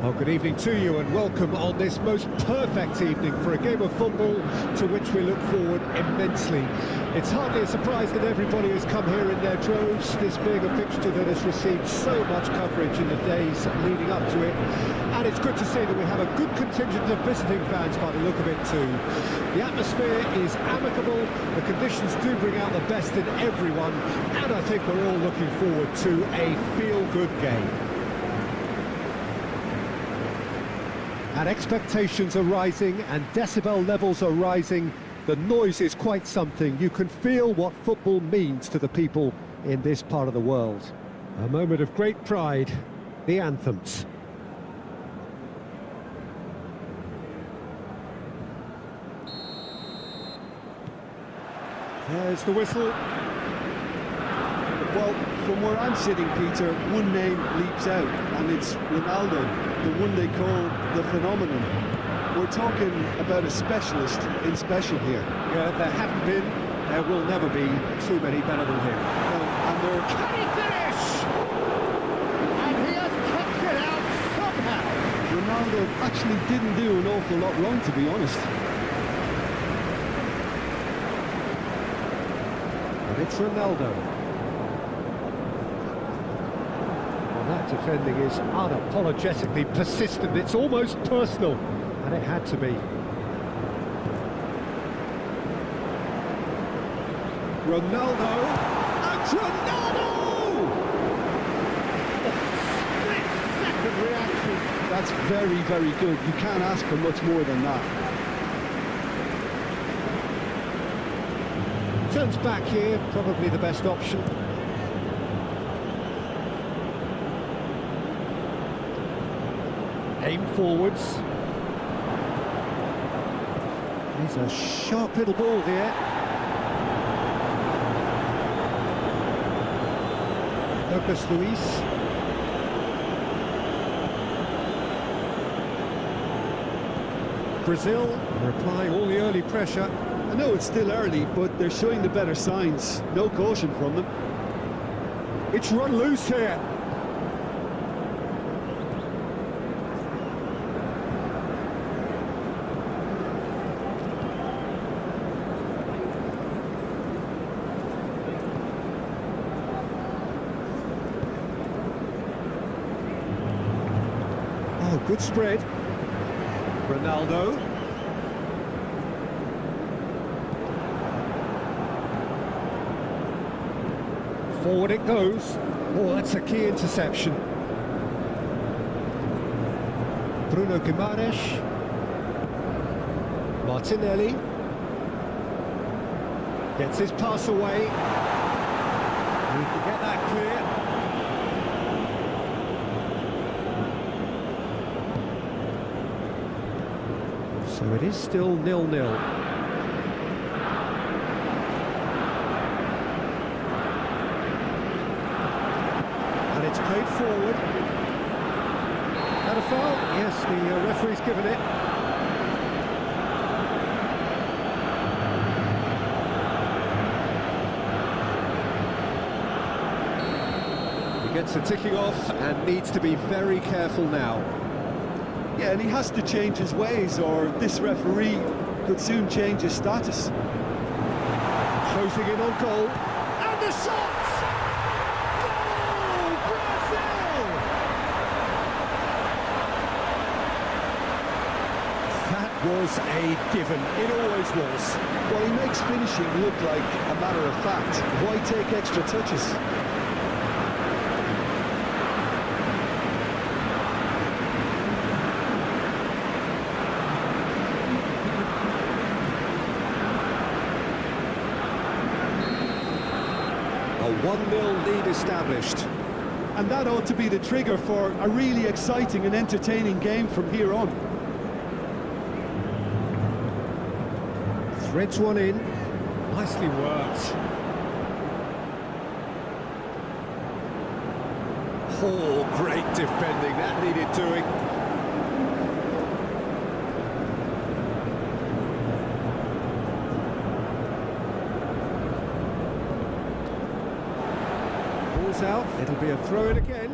Well, good evening to you and welcome on this most perfect evening for a game of football to which we look forward immensely. It's hardly a surprise that everybody has come here in their droves, this being a fixture that has received so much coverage in the days leading up to it. And it's good to see that we have a good contingent of visiting fans by the look of it too. The atmosphere is amicable, the conditions do bring out the best in everyone, and I think we're all looking forward to a feel-good game. And expectations are rising and decibel levels are rising. The noise is quite something. You can feel what football means to the people in this part of the world. A moment of great pride, the anthems. There's the whistle. Well, from where I'm sitting, Peter, one name leaps out, and it's Ronaldo, the one they call the Fenomeno. We're talking about a specialist in special here. Yeah, there haven't been, there will never be too many better than him. And they're... Can he finish? And he has kept it out somehow. Ronaldo actually didn't do an awful lot wrong, to be honest. And it's Ronaldo. That defending is unapologetically persistent, it's almost personal, and it had to be. Ronaldo, and Ronaldo! Split-second reaction. That's very, very good. You can't ask for much more than that. Turns back here, probably the best option. Aim forwards. He's a sharp little ball here. Lucas Luis. Brazil are applying all the early pressure. I know it's still early, but they're showing the better signs. No caution from them. It's run loose here. Oh, good spread. Ronaldo. Forward it goes. Oh, that's a key interception. Bruno Guimaraes. Martinelli. Gets his pass away. He can get that clear. So it is still 0-0. And it's played forward. And a foul? Yes, the referee's given it. He gets the ticking off and needs to be very careful now. Yeah, and he has to change his ways, or this referee could soon change his status. Closing in on goal. And the shot! Goal! Brazil! That was a given. It always was. Well, he makes finishing look like a matter of fact. Why take extra touches? A 1-0 lead established. And that ought to be the trigger for a really exciting and entertaining game from here on. Threads one in. Nicely worked. Oh, great defending. That needed doing. Ball's out, it'll be a throw-in again.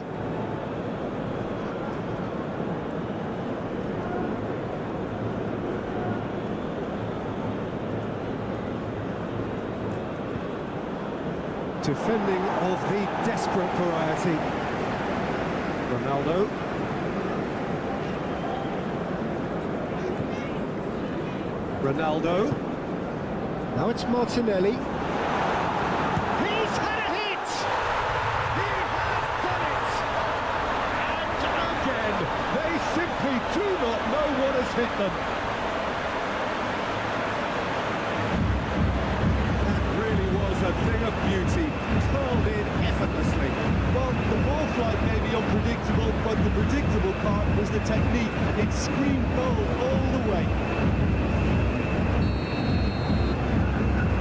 Defending of the desperate variety. Ronaldo. Ronaldo. Now it's Martinelli. He's had a hit! He has done it! And again, they simply do not know what has hit them. That really was a thing of beauty, curled in effortlessly. Well, the ball flight may be unpredictable, but the predictable part was the technique. It screamed goal all the way.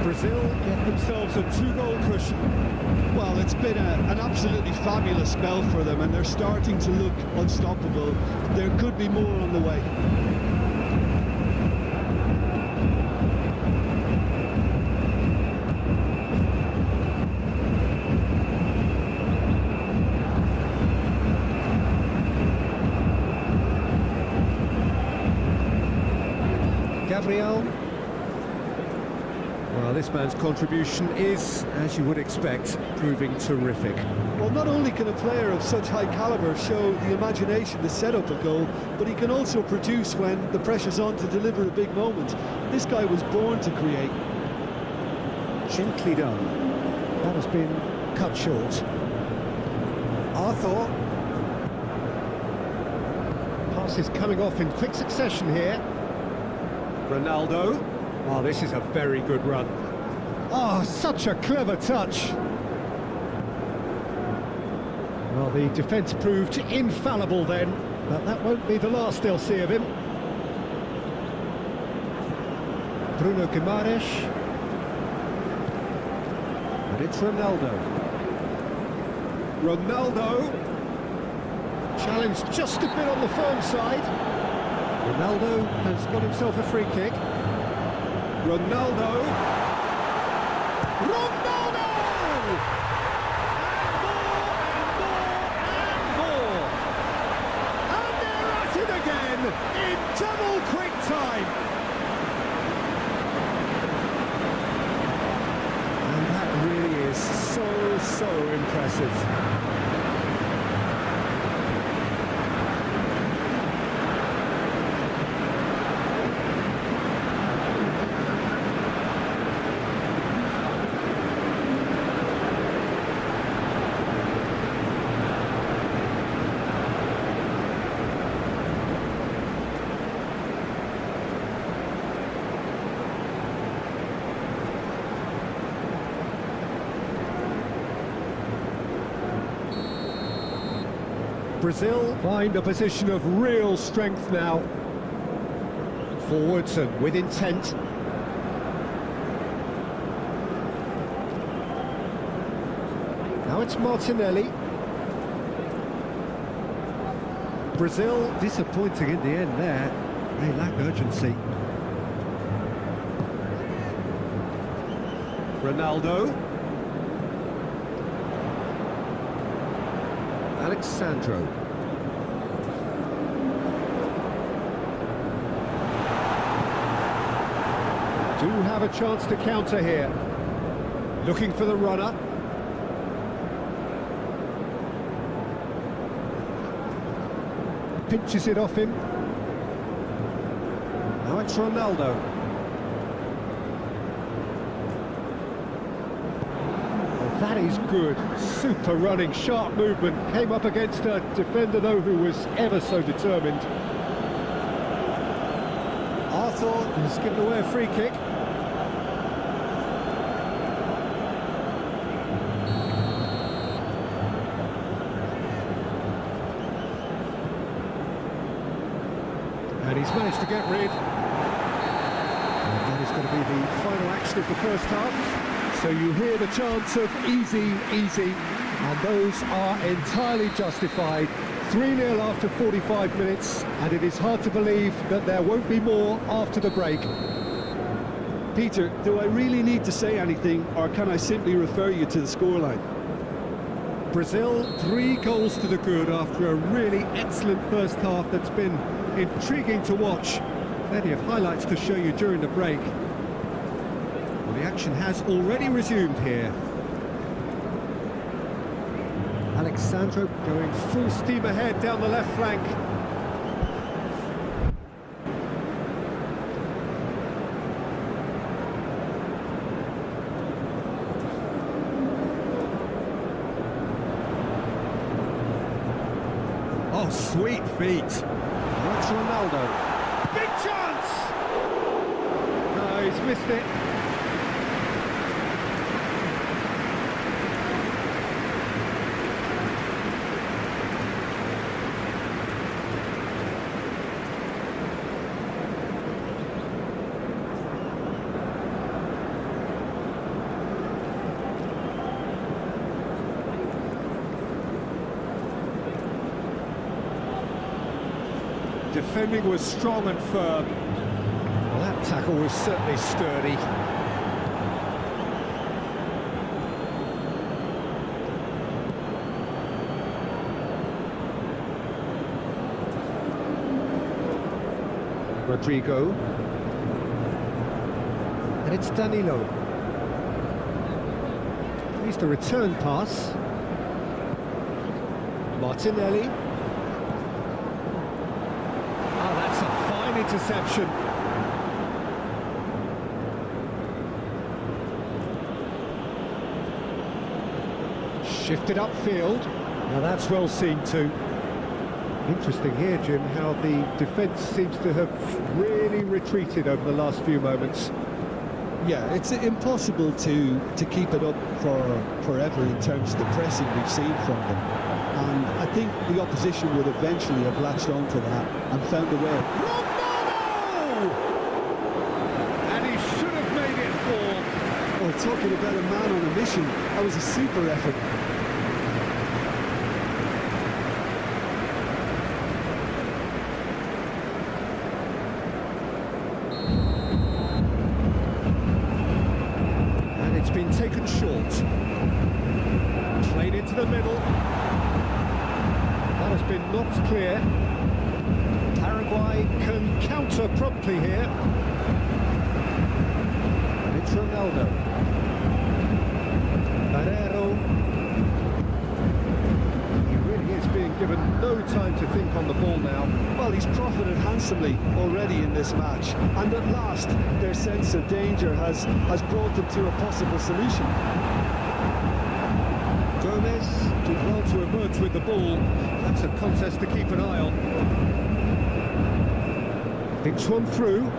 Brazil get themselves a 2-goal cushion. Well, it's been an absolutely fabulous spell for them, and they're starting to look unstoppable. There could be more on the way. Gabriel. Well, this man's contribution is, as you would expect, proving terrific. Well, not only can a player of such high caliber show the imagination to set up a goal, but he can also produce when the pressure's on to deliver a big moment. This guy was born to create. Gently done. That has been cut short. Arthur. Pass is coming off in quick succession here. Ronaldo. Oh, this is a very good run. Oh, such a clever touch. Well, the defence proved infallible then, but that won't be the last they'll see of him. Bruno Guimaraes. And it's Ronaldo. Ronaldo. Challenged just a bit on the firm side. Ronaldo has got himself a free kick. Ronaldo! Ronaldo! And more! And they're at it again in double quick time! And that really is so impressive. Brazil find a position of real strength now. Forwards and with intent. Now it's Martinelli. Brazil disappointing in the end there. They lack urgency. Ronaldo. Alexandro. Do have a chance to counter here. Looking for the runner. Pinches it off him. Now it's Ronaldo. That is good, super running, sharp movement, came up against a defender though who was ever so determined. Arthur has given away a free kick. And he's managed to get rid. And that is going to be the final action of the first half. So you hear the chants of easy, easy, and those are entirely justified. 3-0 after 45 minutes, and it is hard to believe that there won't be more after the break. Peter, do I really need to say anything, or can I simply refer you to the scoreline? Brazil, 3 goals to the good after a really excellent first half that's been intriguing to watch. Plenty of highlights to show you during the break. The action has already resumed here. Alexandro going full steam ahead down the left flank. Oh, sweet feet. That's Ronaldo. Big chance! No, he's missed it. Defending was strong and firm. Well, that tackle was certainly sturdy. Rodrigo. And it's Danilo. At least a return pass. Martinelli. Interception. Shifted upfield. Now that's well seen too. Interesting here, Jim, how the defence seems to have really retreated over the last few moments. Yeah, it's impossible to keep it up for forever in terms of the pressing we've seen from them. And I think the opposition would eventually have latched onto that and found a way. And he should have made it four. Oh, talking about a man on a mission, that was a super effort. And it's been taken short. Played into the middle. That has been knocked clear. Paraguay can counter promptly here. And it's Ronaldo. Barrero. He really is being given no time to think on the ball now. Well, he's profited handsomely already in this match. And at last, their sense of danger has brought them to a possible solution. Gomez did well to emerge with the ball. That's a contest to keep an eye on. Thinks one through.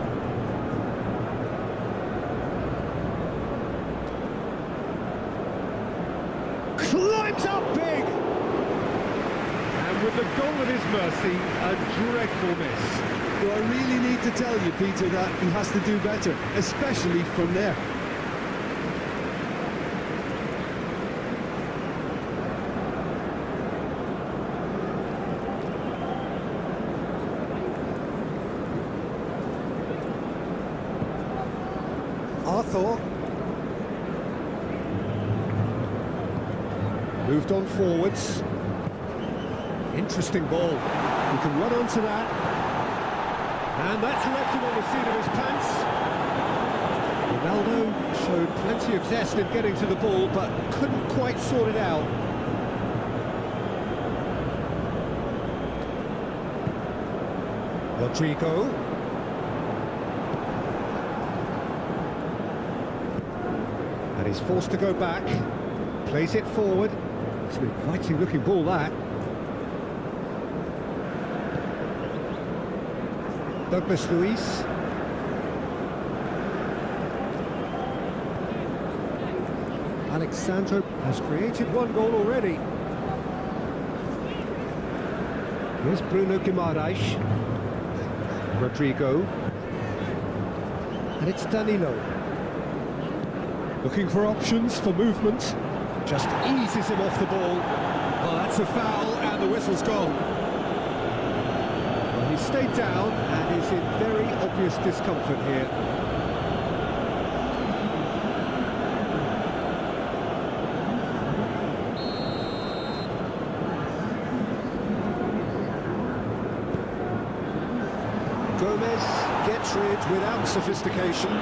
Climbs up big! And with the goal at his mercy, a dreadful miss. Do I really need to tell you, Peter, that he has to do better, especially from there? Arthur moved on forwards. Interesting ball. He can run onto that. And that's left him on the seat of his pants. Ronaldo showed plenty of zest in getting to the ball, but couldn't quite sort it out. Rodrigo. And he's forced to go back, plays it forward. It's an inviting looking ball, that. Douglas Luiz. Alexandro has created one goal already. Here's Bruno Guimaraes. Rodrigo. And it's Danilo. Looking for options for movement. Just eases him off the ball. Well, that's a foul, and the whistle's gone. Well, he stayed down and is in very obvious discomfort here. Gomez gets rid without sophistication.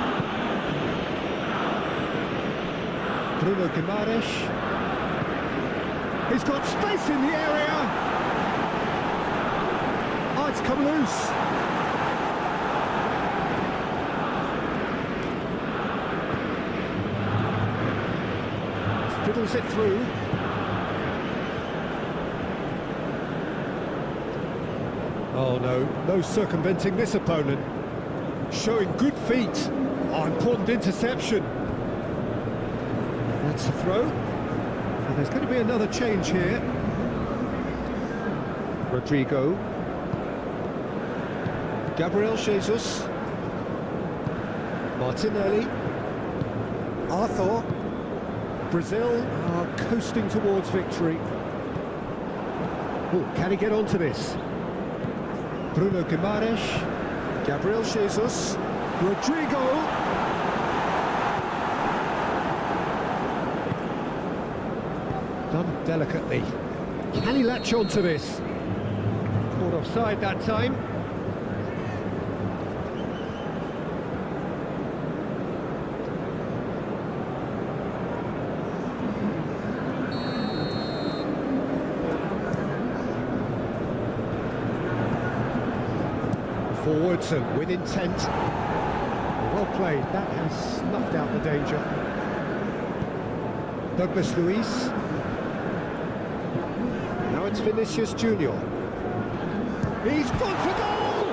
Bruno Guimaraes. He's got space in the area. Oh, it's come loose. Fiddles it through. Oh no, no circumventing this opponent. Showing good feet. Oh, important interception. That's a throw. So there's going to be another change here. Rodrigo. Gabriel Jesus. Martinelli. Arthur. Brazil are coasting towards victory. Oh, can he get onto this? Bruno Guimaraes. Gabriel Jesus. Rodrigo. Done delicately. Can he latch onto this? Caught offside that time. Forwards and with intent. Well played, that has snuffed out the danger. Douglas Luiz. Now it's Vinicius Junior. He's gone for goal!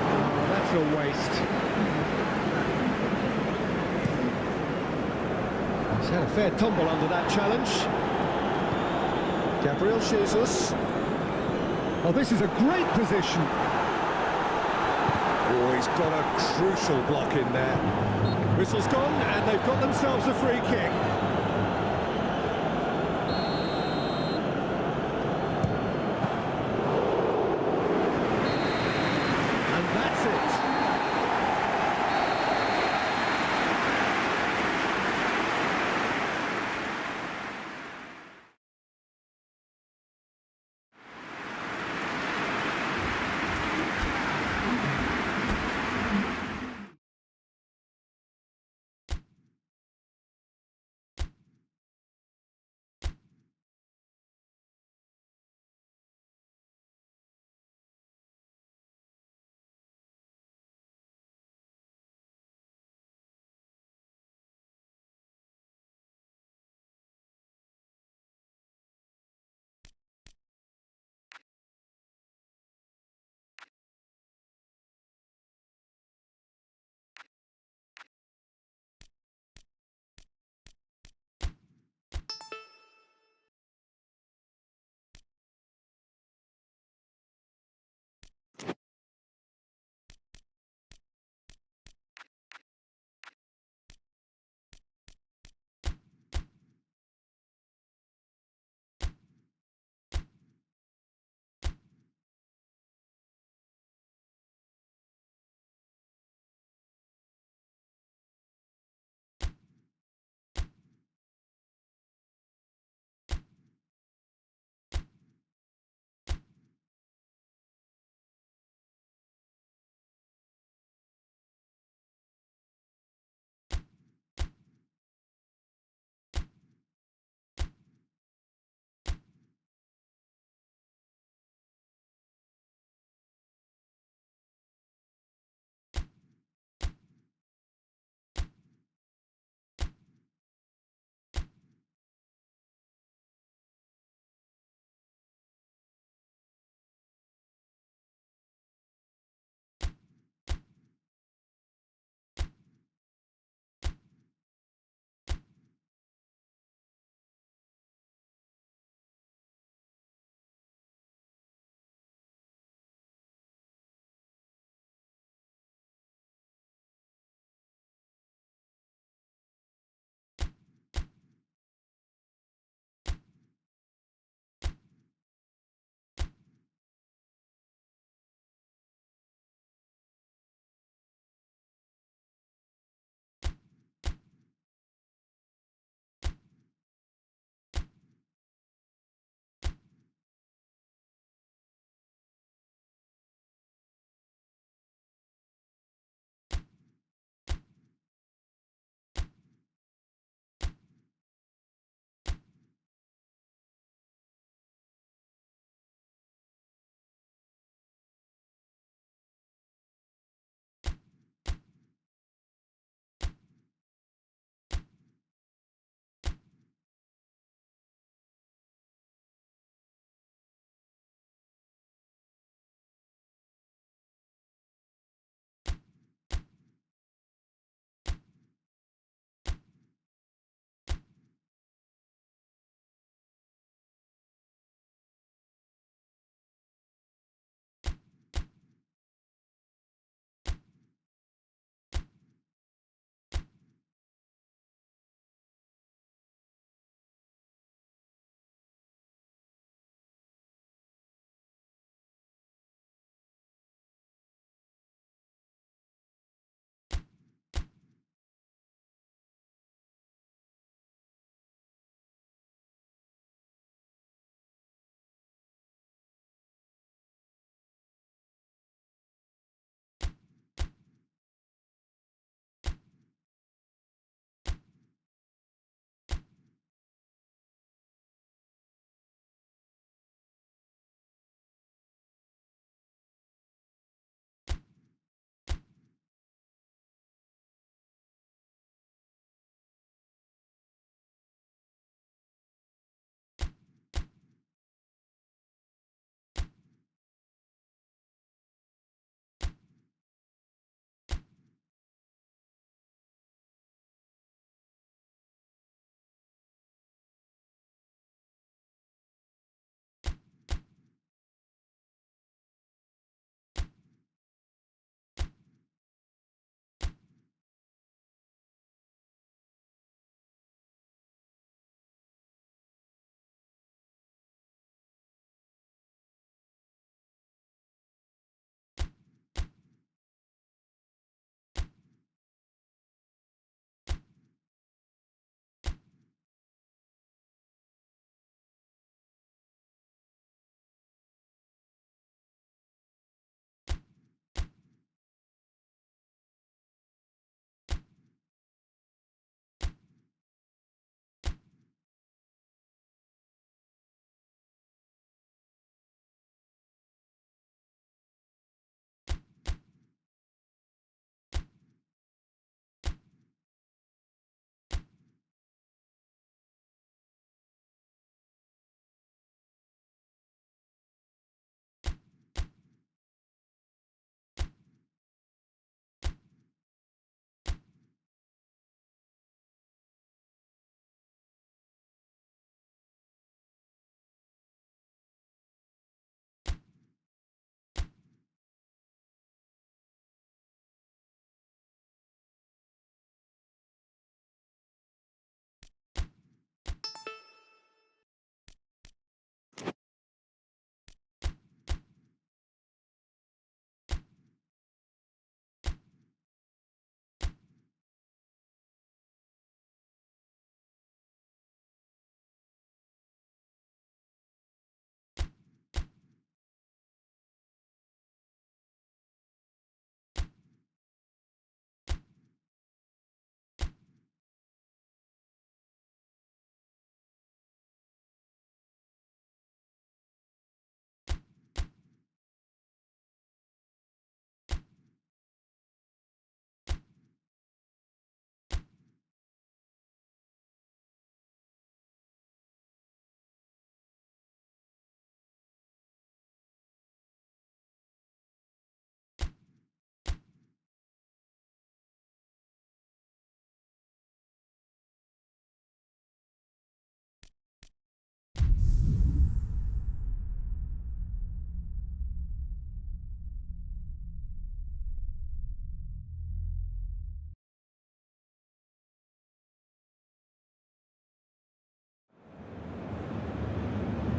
Oh, that's a waste. He's had a fair tumble under that challenge. Gabriel Jesus. Oh, this is a great position. Oh, he's got a crucial block in there. Whistle's gone, and they've got themselves a free kick. And that's it.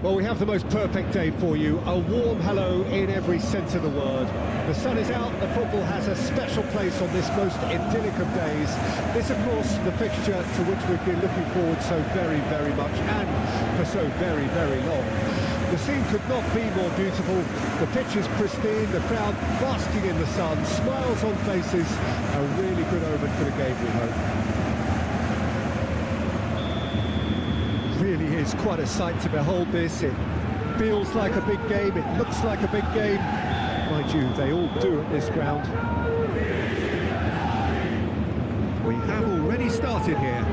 Well, we have the most perfect day for you. A warm hello in every sense of the word. The sun is out, the football has a special place on this most idyllic of days. This, of course, the fixture to which we've been looking forward so very, very much, and for so very, very long. The scene could not be more beautiful. The pitch is pristine, the crowd basking in the sun, smiles on faces. A really good omen for the game, we hope. Really is quite a sight to behold this. It feels like a big game, it looks like a big game. Mind you, they all do at this ground. We have already started here.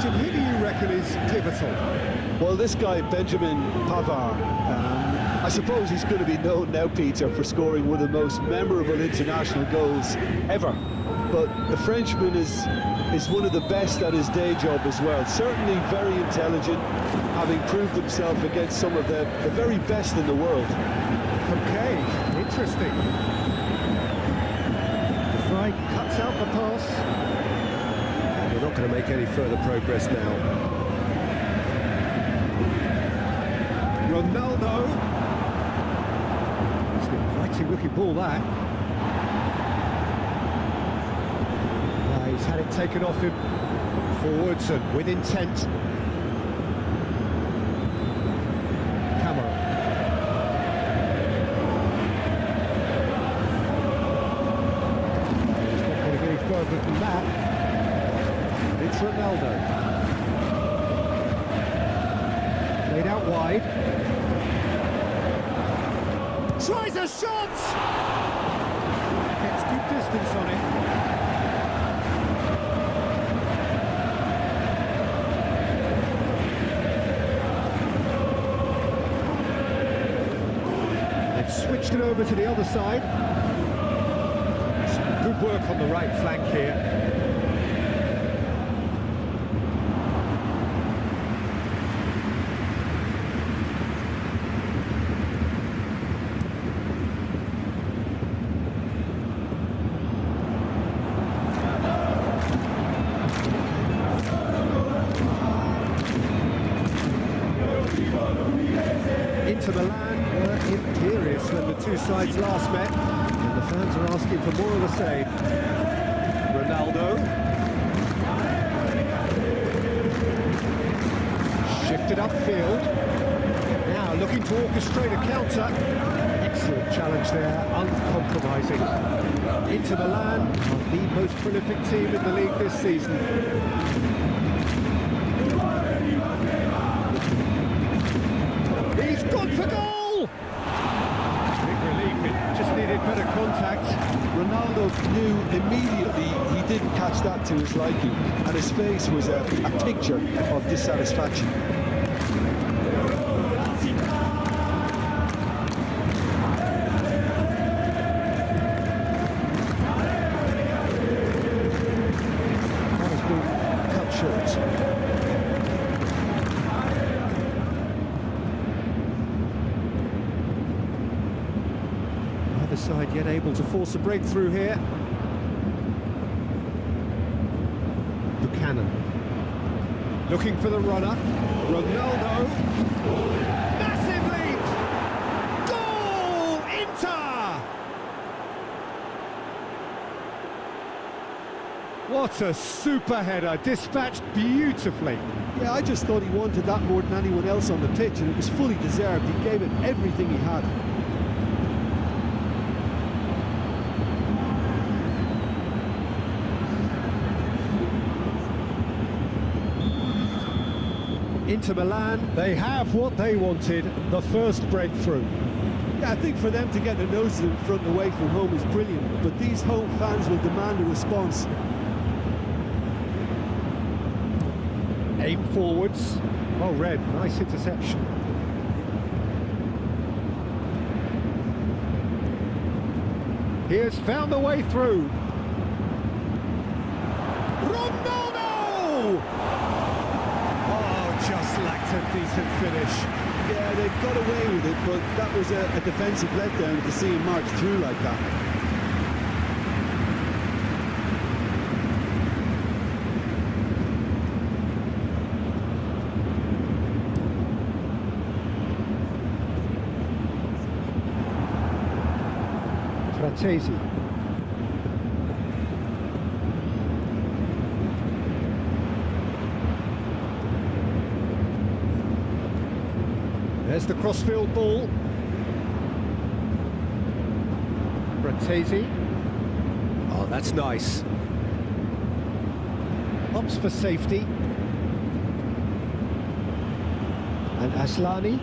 Jim, who do you reckon is pivotal? Well, this guy, Benjamin Pavard, I suppose he's going to be known now, Peter, for scoring one of the most memorable international goals ever. But the Frenchman is one of the best at his day job as well. Certainly very intelligent, having proved himself against some of the very best in the world. Okay, interesting. The Fry cuts out the pass. And we're not going to make any further progress now. Ronaldo. It's an inviting looking ball, that. He's had it taken off him forwards and with intent. Camera. He's not going to get any further than that. It's Ronaldo. Played out wide. Tries a shot! Gets good distance on it. Switched it over to the other side. Some good work on the right flank here. Into Milan were imperious when the two sides last met, and the fans are asking for more of the same. Ronaldo. Shifted upfield. Now looking to orchestrate a counter. Excellent challenge there, uncompromising. Into Milan, the most prolific team in the league this season. He's gone for goal! Big relief, it just needed better contact. Ronaldo knew immediately he didn't catch that to his liking, and his face was a picture of dissatisfaction. That has been cut short. Side yet able to force a breakthrough here. Buchanan looking for the runner. Ronaldo, massive leap, goal, Inter! What a super header, dispatched beautifully. Yeah, I just thought he wanted that more than anyone else on the pitch, and it was fully deserved. He gave it everything he had. Into Milan, they have what they wanted, the first breakthrough. Yeah, I think for them to get the nose in front away from home is brilliant, but these home fans will demand a response. Aim forwards. Oh, Red, nice interception. He has found the way through. Ronaldo! Just lacked a decent finish. Yeah, they got away with it, but that was a defensive letdown to see him march through like that. Fratesi. There's the crossfield ball. Fratesi. Oh, that's nice. Opts for safety. And Aslani.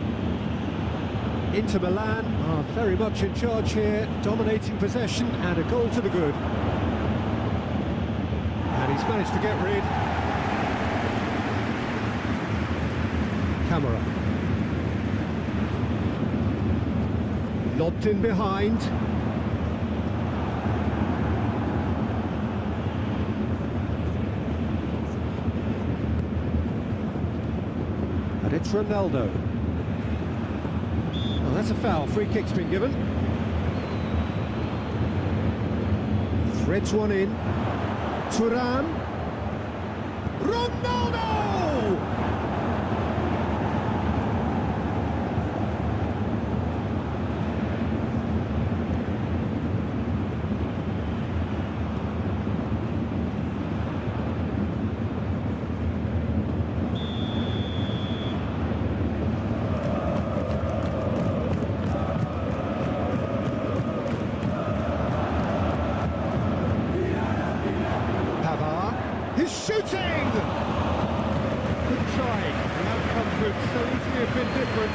Into Milan, are very much in charge here, dominating possession and a goal to the good. And he's managed to get rid. Camera. Lobbed in behind. And it's Ronaldo. Well, that's a foul. Free kick's been given. Threads one in. Turan. Ronaldo! He's shooting! Good try. The outcome could so easily have been different.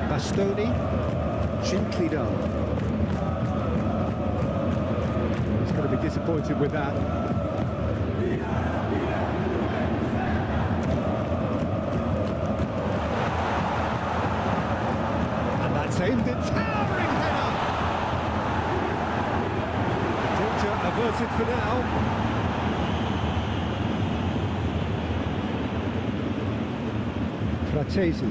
Bastoni, gently done. He's going to be disappointed with that. Aimed it, towering header! Danger averted for now. Fratesi.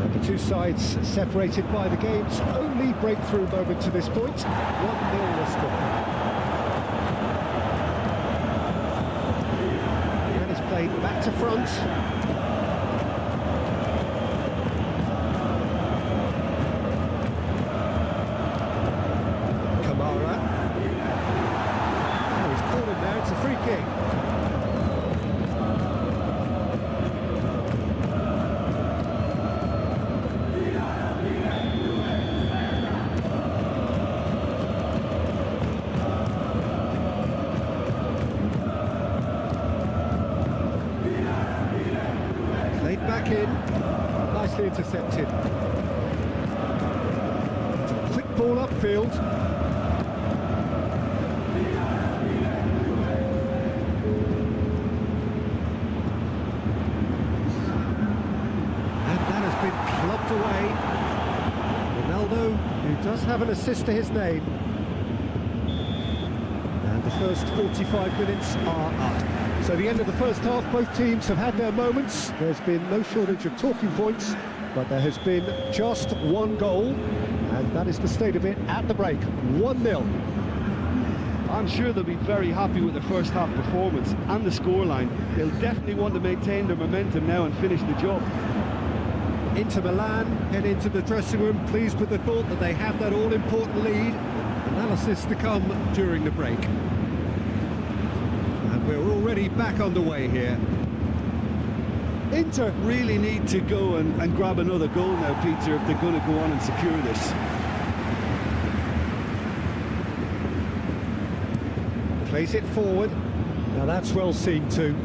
And the two sides separated by the game's only breakthrough moment to this point. 1-0 the score. And it's played back to front. It's a free kick. Played back in. Nicely intercepted. It's a quick ball upfield. Clubbed away. Ronaldo, who does have an assist to his name. And the first 45 minutes are up. So the end of the first half, both teams have had their moments. There's been no shortage of talking points, but there has been just one goal, and that is the state of it at the break. 1-0. I'm sure they'll be very happy with their first half performance and the scoreline. They'll definitely want to maintain their momentum now and finish the job. Into Milan, head into the dressing room, pleased with the thought that they have that all-important lead. Analysis to come during the break. And we're already back underway here. Inter really need to go and grab another goal now, Peter, if they're going to go on and secure this. Plays it forward. Now that's well seen too.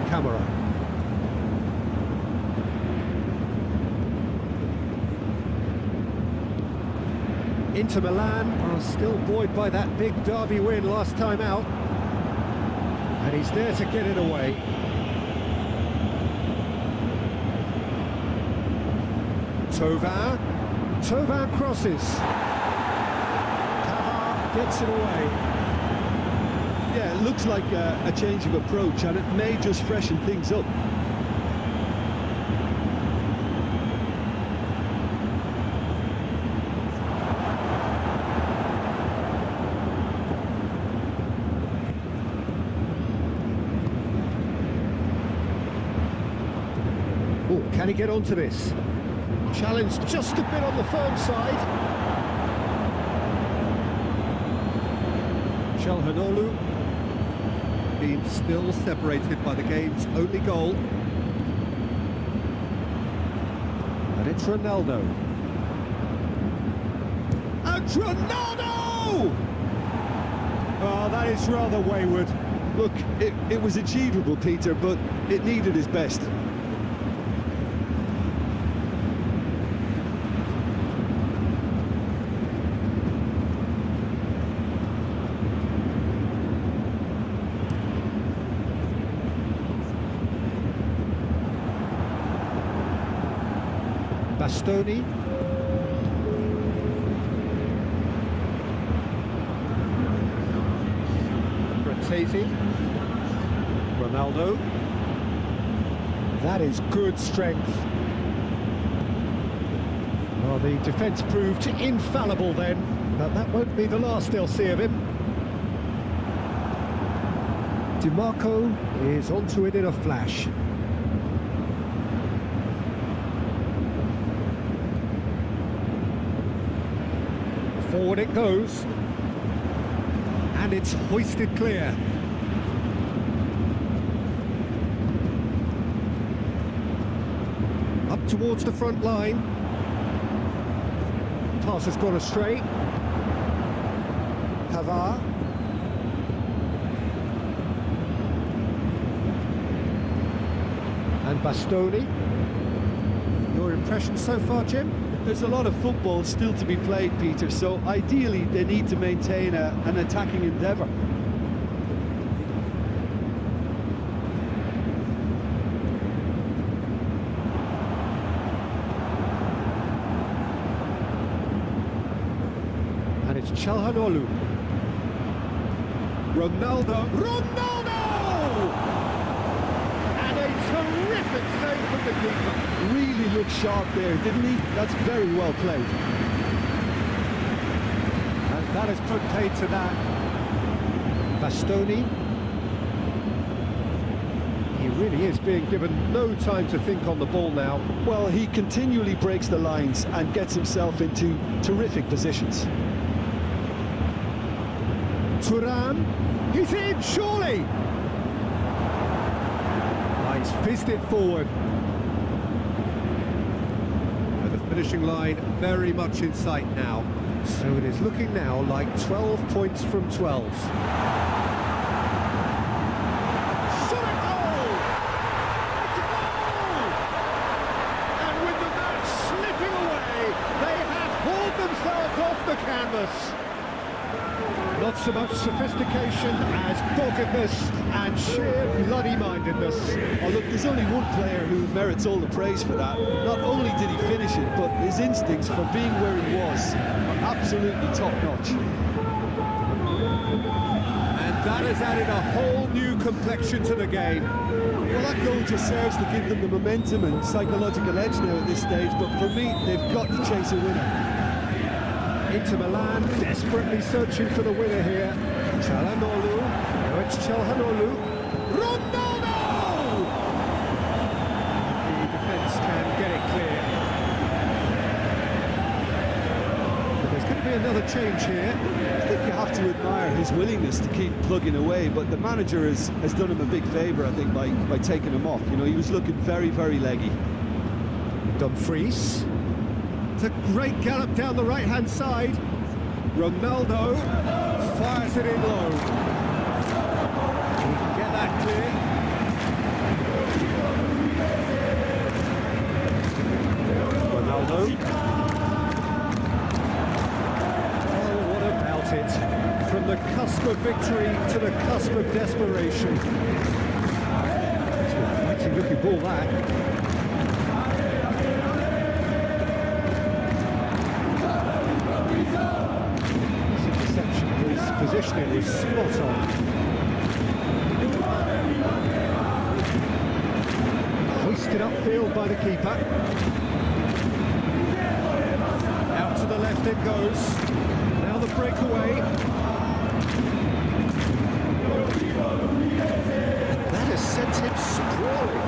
Camera. Inter Milan are still buoyed by that big derby win last time out. And he's there to get it away. Tovar crosses. Pavard gets it away. Yeah, it looks like a change of approach, and it may just freshen things up. Can he get onto this? Challenge just a bit on the firm side. Çalhanoğlu being still separated by the game's only goal. And it's Ronaldo. And Ronaldo! Oh, that is rather wayward. Look, it was achievable, Peter, but it needed his best. Bastoni. Frattesi. Ronaldo. That is good strength. Well, the defence proved infallible then, but that won't be the last they'll see of him. DiMarco is onto it in a flash. Forward it goes, and it's hoisted clear. Up towards the front line. Pass has gone astray. Pavard. And Bastoni. Your impression so far, Jim? There's a lot of football still to be played, Peter, so ideally they need to maintain an attacking endeavour. And it's Çalhanoğlu. Ronaldo! And a terrific save from the keeper. Really looked sharp there, didn't he? That's very well played. And that has put paid to that. Bastoni. He really is being given no time to think on the ball now. Well, he continually breaks the lines and gets himself into terrific positions. Thuram. He's in, surely! He's fizzed it forward. And the finishing line very much in sight now. So it is looking now like 12 points from 12. Shot a goal! It's a goal! And with the match slipping away, they have hauled themselves off the canvas. Not so much sophistication as doggedness and sheer bloody-mindedness. Oh, look, there's only one player who merits all the praise for that. Not only did he finish it, but his instincts for being where he was are absolutely top-notch. And that has added a whole new complexion to the game. Well, that goal just serves to give them the momentum and psychological edge now at this stage, but for me, they've got to chase a winner. Into Milan, desperately searching for the winner here. Çalhanoğlu. Now it's Çalhanoğlu. Ronaldo! The defence can get it clear. But there's going to be another change here. I think you have to admire his willingness to keep plugging away, but the manager has done him a big favour, I think, by taking him off. You know, he was looking very, very leggy. Dumfries. It's a great gallop down the right-hand side. Ronaldo fires it in low. He can get that clear. Ronaldo. Oh, what about it? From the cusp of victory to the cusp of desperation. It's a fighting-looking ball, that. Positioning was spot on. Hoisted upfield by the keeper. Out to the left it goes. Now the breakaway. That has sent him sprawling.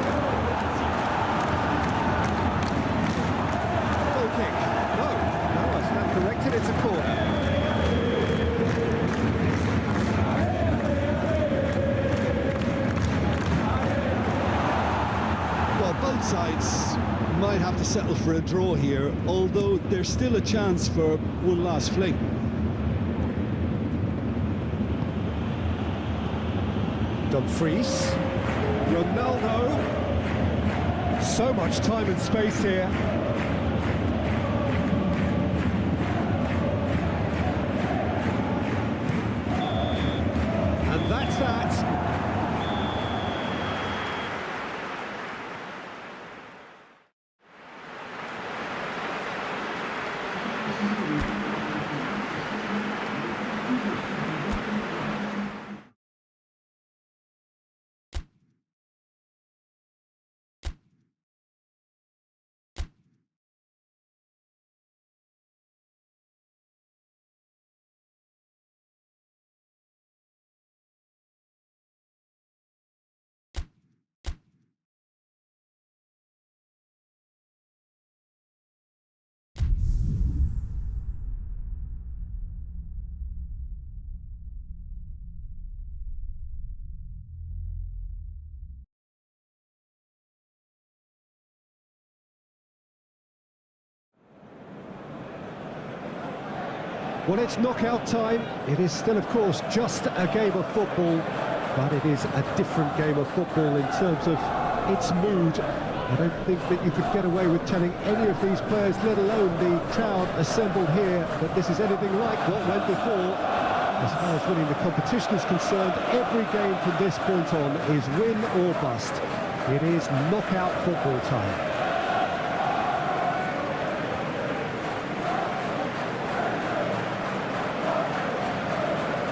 sides might have to settle for a draw here, although there's still a chance for one last fling. Dumfries, Ronaldo, so much time and space here. And that's that. Well, it's knockout time. It is still, of course, just a game of football, but it is a different game of football in terms of its mood. I don't think that you could get away with telling any of these players, let alone the crowd assembled here, that this is anything like what went before. As far as winning the competition is concerned, every game from this point on is win or bust. It is knockout football time.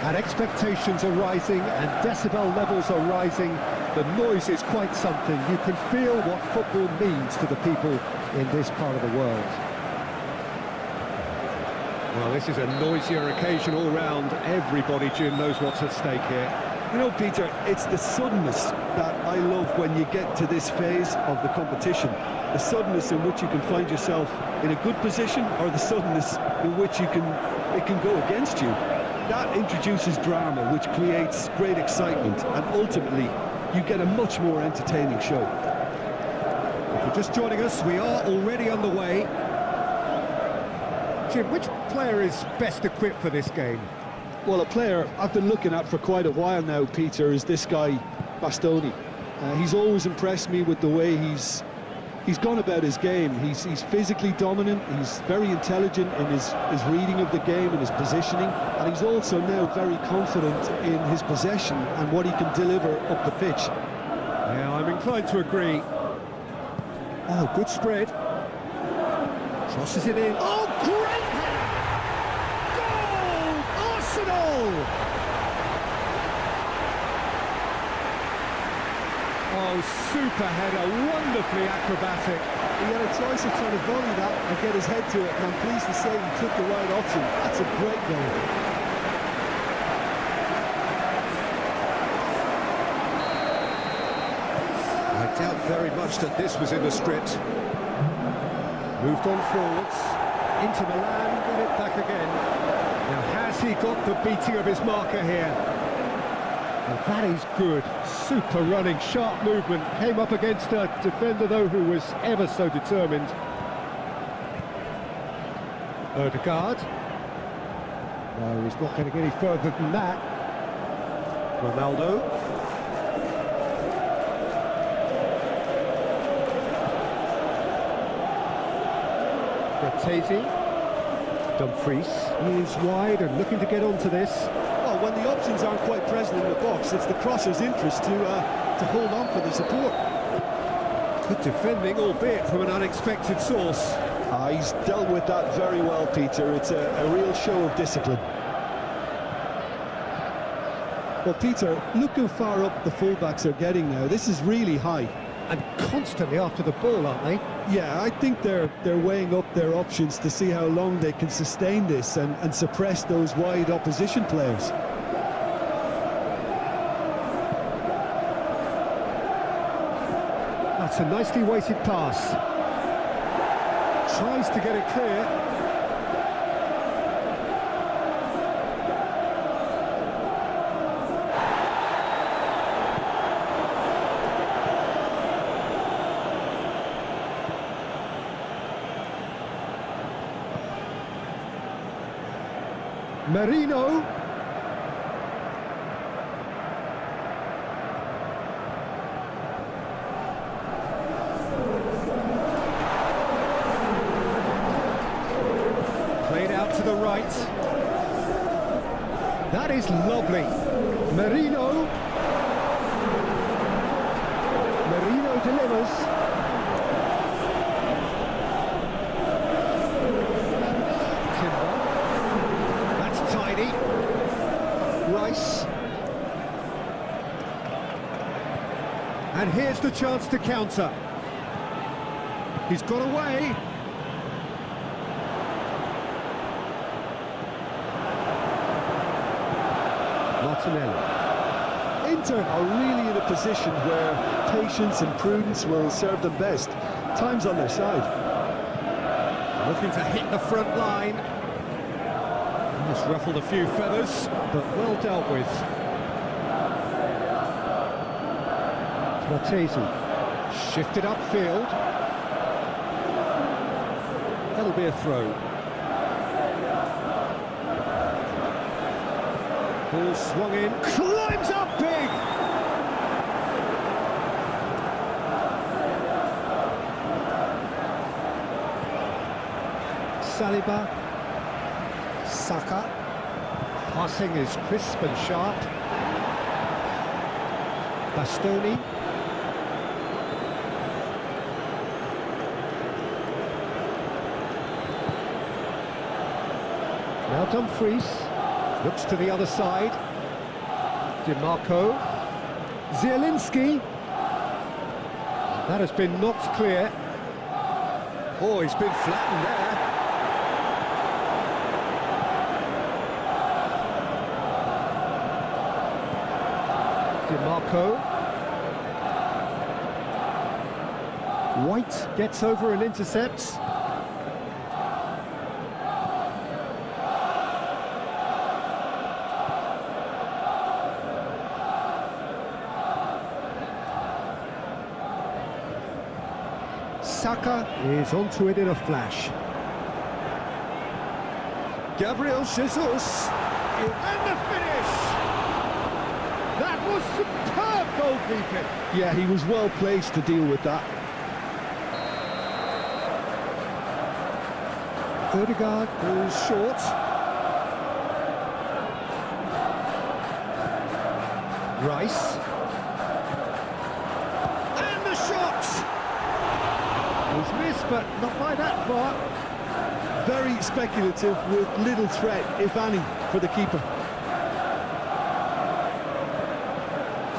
And expectations are rising and decibel levels are rising. The noise is quite something. You can feel what football means to the people in this part of the world. Well, this is a noisier occasion all round. Everybody, Jim, knows what's at stake here. You know, Peter, it's the suddenness that I love when you get to this phase of the competition. The suddenness in which you can find yourself in a good position, or the suddenness in which it can go against you. That introduces drama, which creates great excitement, and ultimately you get a much more entertaining show. If you're just joining us, we are already underway. Jim, which player is best equipped for this game? Well, a player I've been looking at for quite a while now, Peter, is this guy, Bastoni. He's always impressed me with the way he's gone about his game. He's physically dominant, he's very intelligent in his reading of the game and his positioning, and he's also now very confident in his possession and what he can deliver up the pitch. Yeah, I'm inclined to agree. Oh, good spread. Crosses it in. Oh, great header! Goal! Arsenal! Oh, super header, wonderfully acrobatic. He had a choice of trying to volley that and get his head to it, and I'm pleased to say he took the right option. That's a great goal. I doubt very much that this was in the script. Moved on forwards, into Milan, got it back again. Now, has he got the beating of his marker here? Well, that is good. Super running, sharp movement. Came up against a defender, though, who was ever so determined. Odegaard. No, he's not getting any further than that. Ronaldo. Bertesi. Dumfries is wide and looking to get onto this. Well, when the options aren't quite present in the box, it's the crosser's interest to hold on for the support. Good defending, albeit from an unexpected source. He's dealt with that very well, Peter. It's a real show of discipline. Well, Peter, look how far up the fullbacks are getting now. This is really high. And constantly after the ball, aren't they? Yeah, I think they're weighing up their options to see how long they can sustain this and suppress those wide opposition players. That's a nicely weighted pass. Tries to get it clear. Merino. Played out to the right. That is lovely. Merino. Merino delivers. Timber. That's tidy. Rice. And here's the chance to counter. He's got away. Martinelli. Inter are really in a position where patience and prudence will serve them best. Time's on their side. Looking to hit the front line. Just ruffled a few feathers, but well dealt with. Martesi shifted upfield. That'll be a throw. Ball swung in, climbs up big! Saliba, Saka, passing is crisp and sharp. Bastoni. Now Dumfries. Looks to the other side. DiMarco. Zielinski. That has been knocked clear. Oh, he's been flattened there. DiMarco. White gets over and intercepts. Saka is onto it in a flash. Gabriel Jesus. And the finish! That was superb goalkeeping. Yeah, he was well placed to deal with that. Odegaard goes short. Rice. And the shot! Was missed, but not by that far. Very speculative with little threat, if any, for the keeper.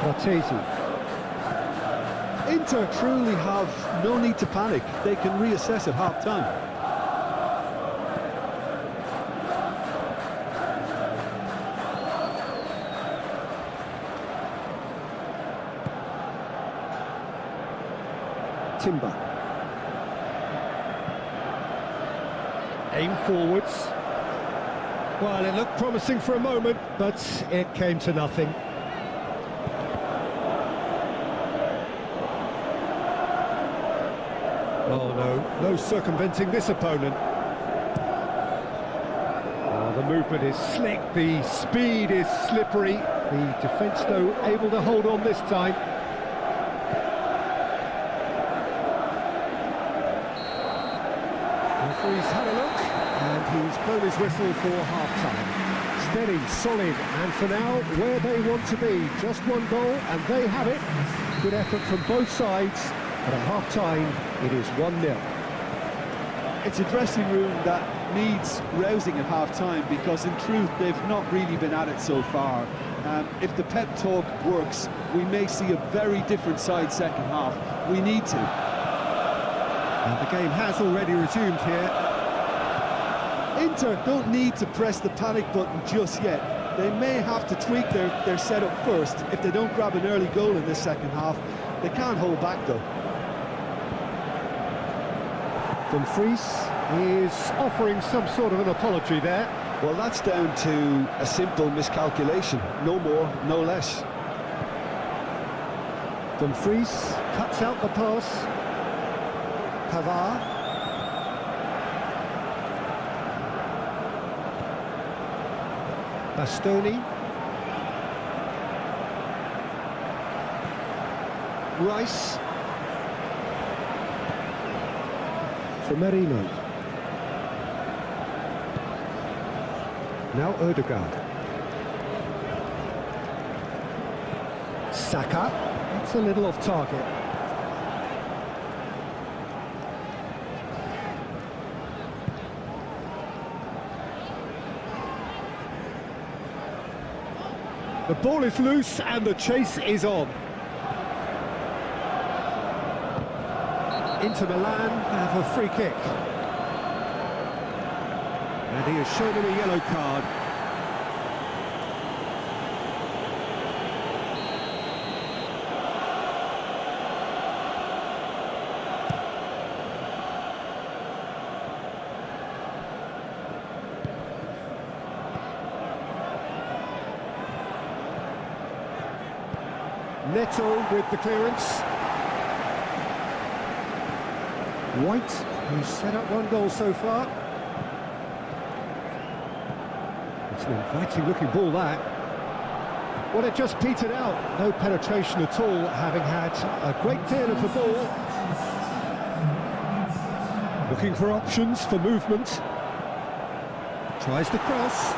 Martesi. Inter truly have no need to panic. They can reassess at half-time. Timber. Aim forwards. Well, it looked promising for a moment, but it came to nothing. Oh no, no circumventing this opponent. Oh, the movement is slick, the speed is slippery. The defence, though, able to hold on this time. Referee's had a look, and he's blown his whistle for half-time. Steady, solid, and for now, where they want to be. Just one goal, and they have it. Good effort from both sides, but at half-time, it is 1-0. It's a dressing room that needs rousing at half-time, because in truth, they've not really been at it so far. If the pep talk works, we may see a very different side second half. We need to. And the game has already resumed here. Inter don't need to press the panic button just yet. They may have to tweak their setup first. If they don't grab an early goal in this second half, they can't hold back though. Dumfries is offering some sort of an apology there. Well, that's down to a simple miscalculation. No more, no less. Dumfries cuts out the pass. Pavard. Bastoni. Rice. Fenomeno. Now Odegaard. Saka. It's a little off target. The ball is loose and the chase is on. Inter Milan have a free kick. And he has shown him a yellow card. Neto with the clearance. White, who's set up one goal so far. It's an inviting looking ball, that. Well, it just petered out. No penetration at all, having had a great deal of the ball. Looking for options for movement. Tries to cross.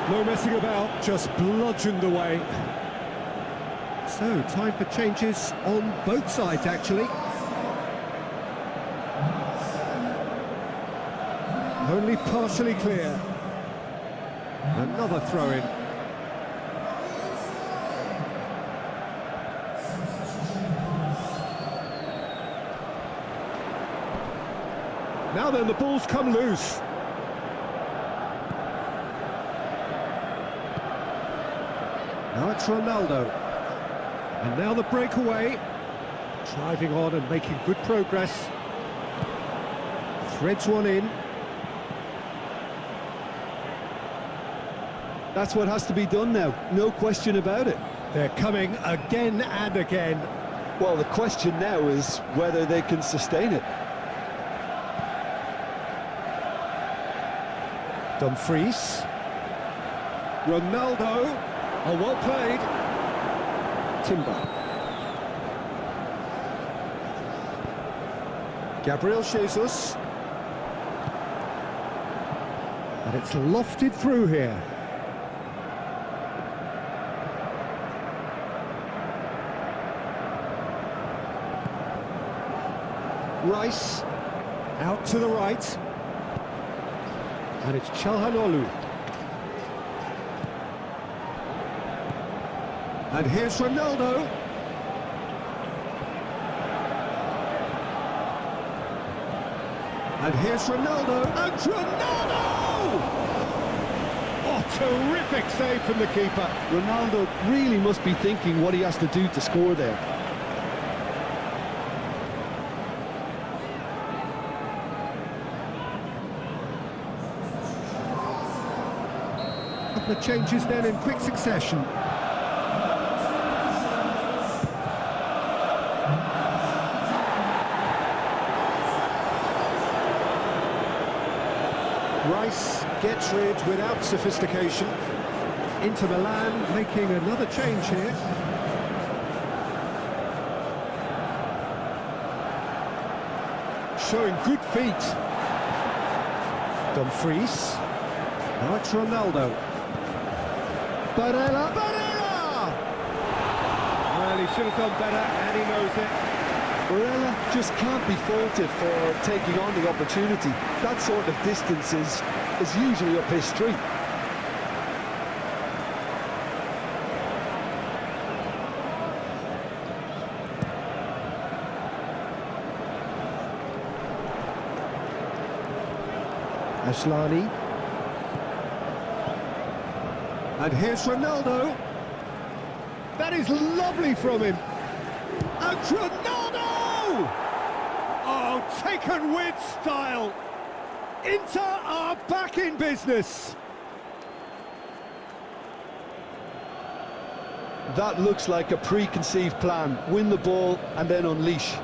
No messing about, just bludgeoned away. So, time for changes on both sides, actually. Only partially clear. Another throw-in. Now then, the ball's come loose. Now it's Ronaldo. And now the breakaway. Driving on and making good progress. Threads one in. That's what has to be done now, no question about it. They're coming again and again. Well, the question now is whether they can sustain it. Dumfries. Ronaldo. Oh, well played. Timber. Gabriel Jesus. And it's lofted through here. Rice, out to the right, and it's Çalhanoğlu. And here's Ronaldo. And here's Ronaldo, and Ronaldo! Oh, terrific save from the keeper. Ronaldo really must be thinking what he has to do to score there. The changes then in quick succession. Rice gets rid without sophistication. Inter Milan making another change here. Showing good feet. Dumfries. Now it's Ronaldo. Barella! Well, he should have done better, and he knows it. Barella just can't be faulted for taking on the opportunity. That sort of distance is usually up his street. Asllani. And here's Ronaldo. That is lovely from him. And Ronaldo! Oh, taken with style. Inter are back in business. That looks like a preconceived plan. Win the ball and then unleash.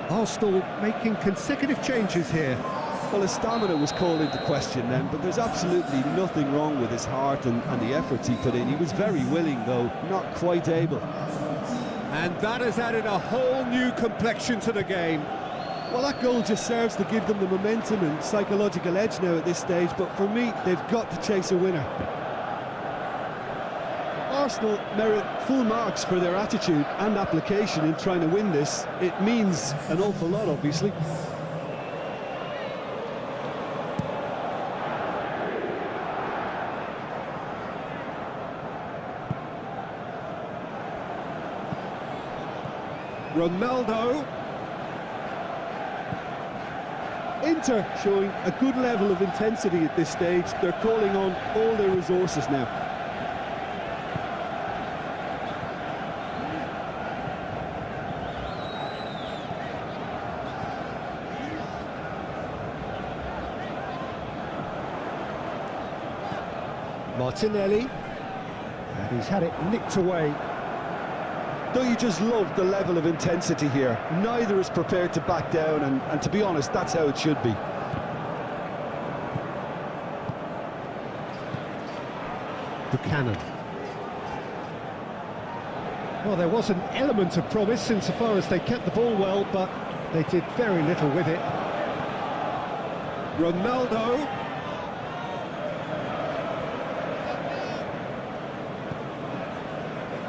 Arsenal making consecutive changes here. Well, his stamina was called into question then, but there's absolutely nothing wrong with his heart and the efforts he put in. He was very willing, though, not quite able. And that has added a whole new complexion to the game. Well, that goal just serves to give them the momentum and psychological edge now at this stage, but for me, they've got to chase a winner. Arsenal merit full marks for their attitude and application in trying to win this. It means an awful lot, obviously. Ronaldo. Inter showing a good level of intensity at this stage. They're calling on all their resources now. Martinelli. And he's had it nicked away. Don't you just love the level of intensity here? Neither is prepared to back down, and to be honest, that's how it should be. Buchanan. Well, there was an element of promise insofar as they kept the ball well, but they did very little with it. Ronaldo.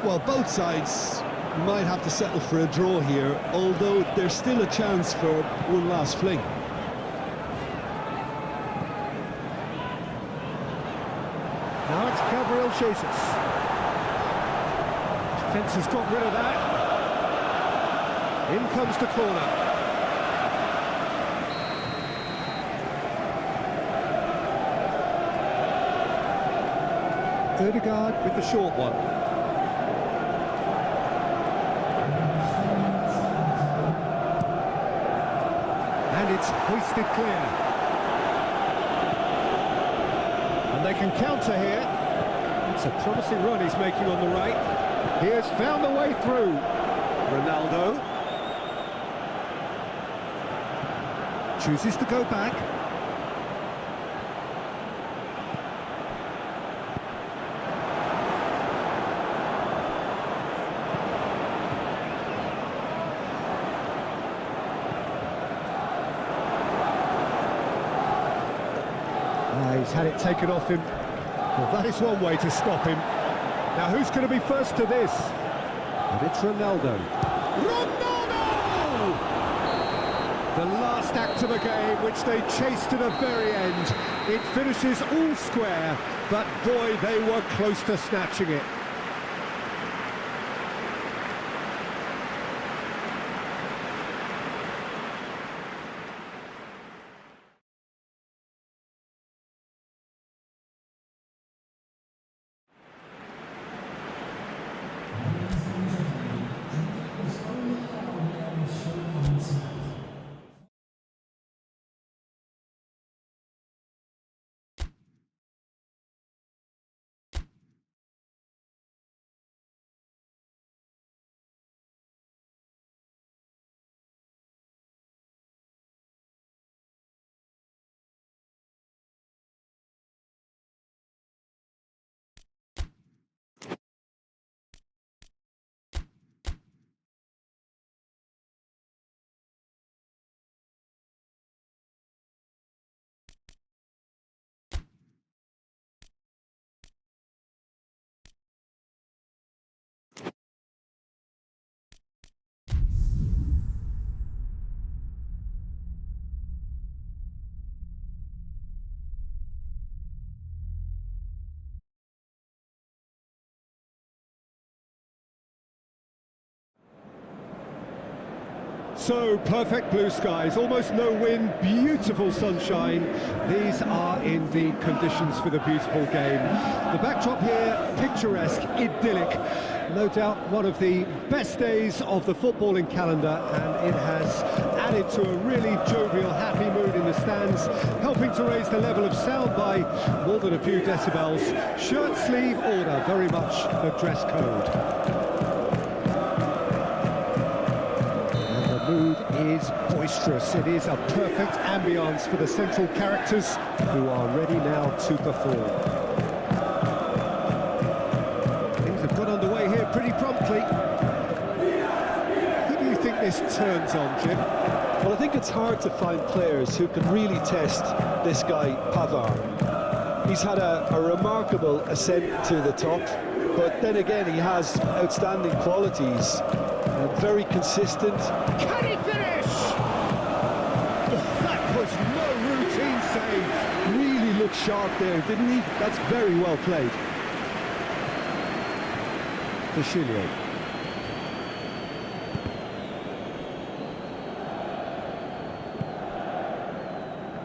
Well, both sides might have to settle for a draw here, although there's still a chance for one last fling. Now it's Gabriel Jesus. Defence has got rid of that. In comes the corner. Odegaard with the short one. And it's hoisted clear. And they can counter here. It's a promising run he's making on the right. He has found a way through. Ronaldo. Chooses to go back. He's had it taken off him. Well, that is one way to stop him. Now, who's going to be first to this? And it's Ronaldo. Ronaldo! The last act of the game, which they chased to the very end. It finishes all square, but boy, they were close to snatching it. So, perfect blue skies, almost no wind, beautiful sunshine. These are in the conditions for the beautiful game. The backdrop here, picturesque, idyllic. No doubt one of the best days of the footballing calendar, and it has added to a really jovial, happy mood in the stands, helping to raise the level of sound by more than a few decibels. Shirt sleeve order, very much the dress code. Mood is boisterous. It is a perfect ambience for the central characters who are ready now to perform. Things have got underway here pretty promptly. Who do you think this turns on, Jim? Well, I think it's hard to find players who can really test this guy, Pavard. He's had a remarkable ascent to the top, but then again, he has outstanding qualities. Very consistent. Can he finish? That was no routine save. Really looked sharp there, didn't he? That's very well played. Fichillier.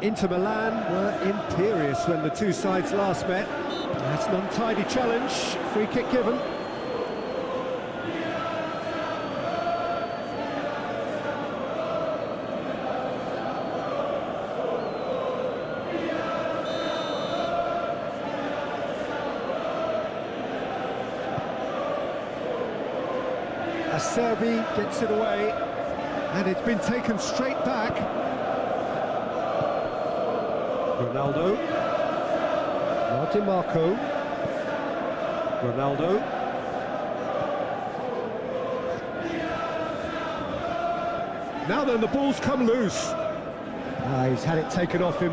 Inter Milan were imperious when the two sides last met. That's an untidy challenge. Free kick given. Serbi gets it away, and it's been taken straight back. Ronaldo. Now DiMarco. Ronaldo. Now then, the ball's come loose. He's had it taken off him.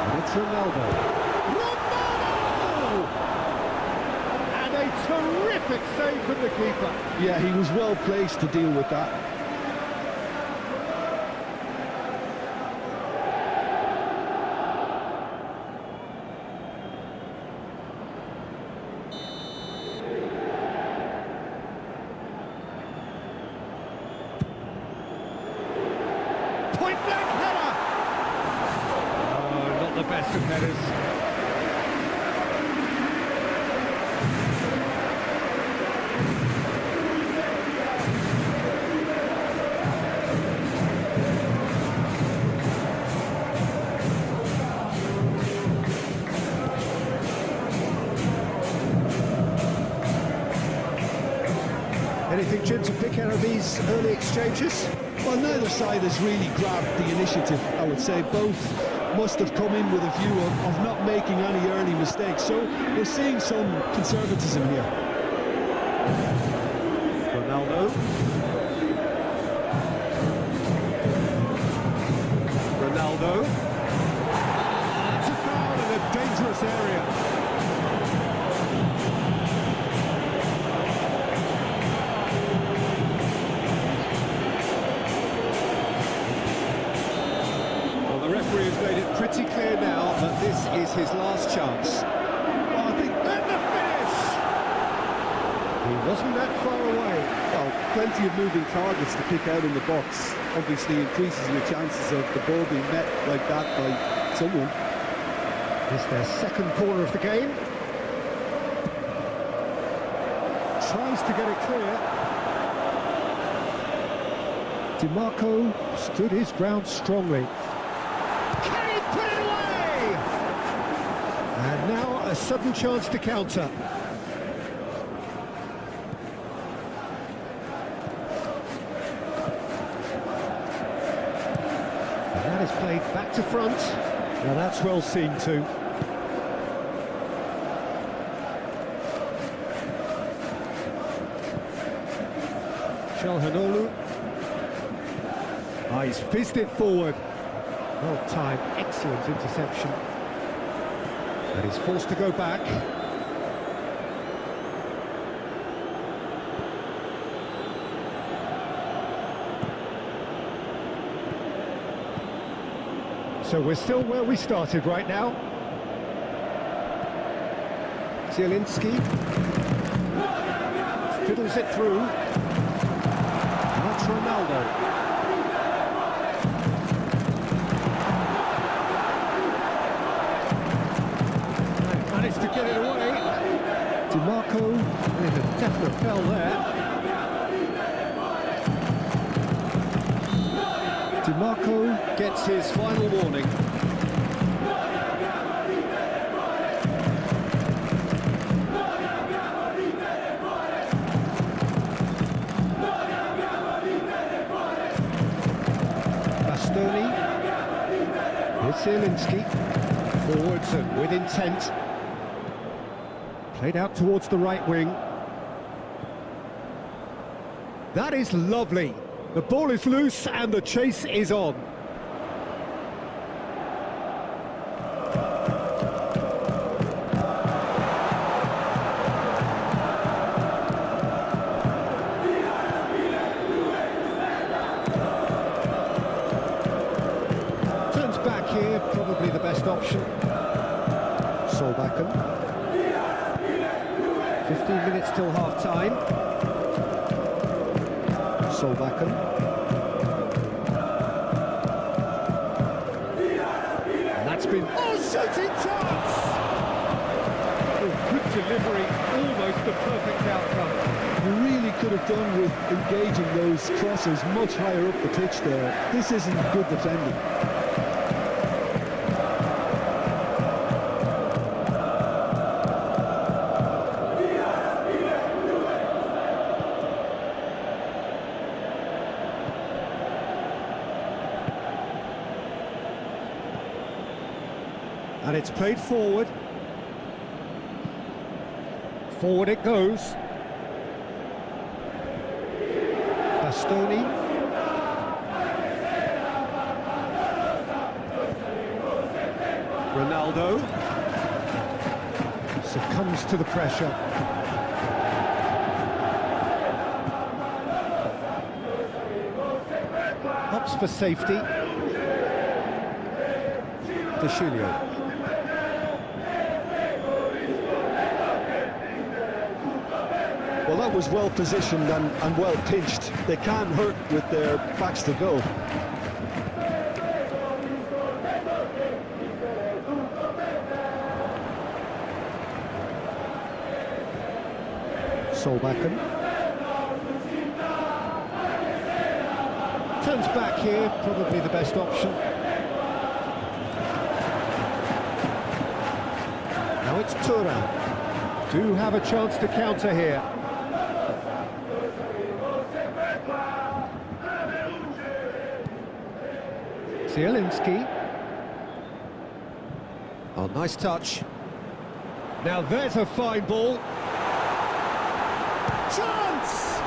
And it's Ronaldo. Terrific save from the keeper. Yeah, he was well placed to deal with that. Point blank header. Oh, not the best of headers. Anything, Jim, to pick out of these early exchanges? Well, neither side has really grabbed the initiative, I would say. Both must have come in with a view of not making any early mistakes. So we're seeing some conservatism here. Ronaldo. Ronaldo. It's a foul in a dangerous area. Has made it pretty clear now that this is his last chance. Well, I think, and the finish! He wasn't that far away. Well, plenty of moving targets to pick out in the box. Obviously increases your chances of the ball being met like that by someone. It's their second corner of the game. Tries to get it clear. DiMarco stood his ground strongly. And now a sudden chance to counter. And that is played back to front. Now that's well seen too. Calhanoglu. He's fizzed it forward. Well timed, excellent interception. And he's forced to go back. So we're still where we started right now. Zielinski fiddles it through. That's Ronaldo. To get it away. DiMarco, there's a definite foul there. DiMarco gets his final warning. Zielinski, forwards and with intent. Played out towards the right wing. That is lovely. The ball is loose and the chase is on. Turns back here, probably the best option. Solbakken. 15 minutes till half-time. Solbakken. And that's been... Oh, shooting chance! Oh, good delivery, almost the perfect outcome. You really could have done with engaging those crosses much higher up the pitch there. This isn't good defending. And it's played forward. Forward it goes. Bastoni. Ronaldo. Succumbs to the pressure. Opts for safety. De. Well, that was well positioned and well pinched. They can't hurt with their backs to goal. Solbakken. Turns back here, probably the best option. Now it's Thuram. Do have a chance to counter here. Zielinski. Oh, nice touch. Now there's a fine ball. Chance!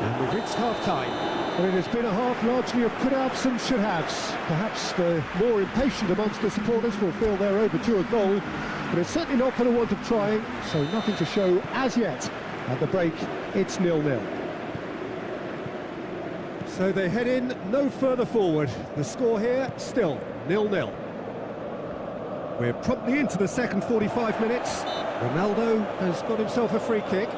And we've reached half-time. Well, it has been a half largely of could-haves and should-haves. Perhaps the more impatient amongst the supporters will feel they're overdue a goal, but it's certainly not for the want of trying, so nothing to show as yet. At the break, it's 0-0. So they head in no further forward. The score here, still 0-0. We're promptly into the second 45 minutes. Ronaldo has got himself a free kick.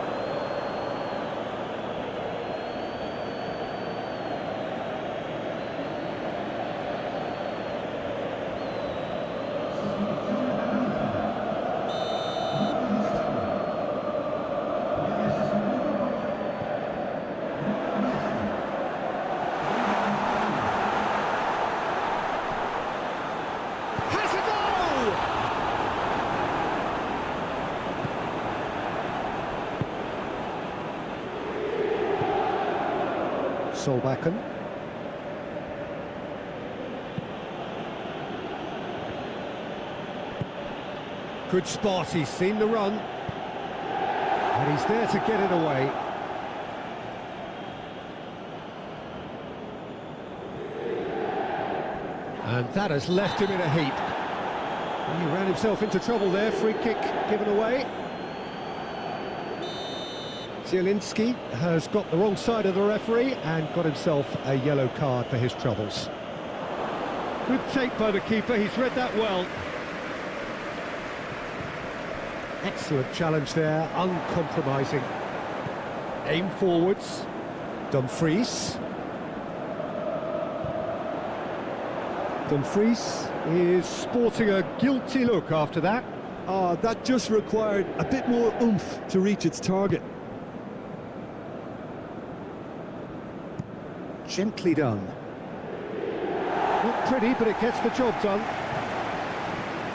Solbakken. Good spot, he's seen the run. And he's there to get it away. And that has left him in a heap. And he ran himself into trouble there, free kick given away. Zielinski has got the wrong side of the referee and got himself a yellow card for his troubles. Good take by the keeper, he's read that well. Excellent challenge there, uncompromising. Aim forwards. Dumfries. Dumfries is sporting a guilty look after that. That just required a bit more oomph to reach its target. Gently done. Not pretty, but it gets the job done.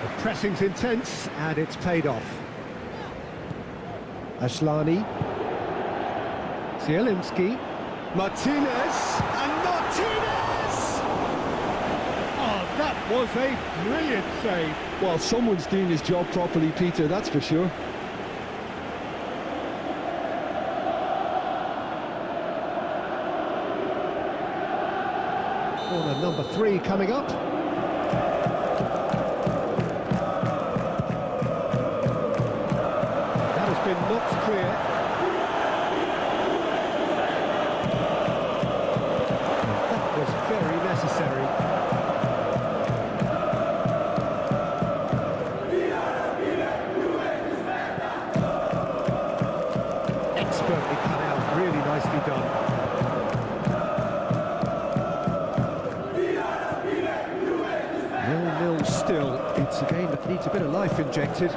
The pressing's intense, and it's paid off. Ashlani. Zielinski. Martinez. And Martinez! Oh, that was a brilliant save. Well, someone's doing his job properly, Peter, that's for sure. Corner number 3 coming up. That has been knocked clear. And that was very necessary. Expertly cut out, really nicely done. 0-0 still. It's a game that needs a bit of life injected.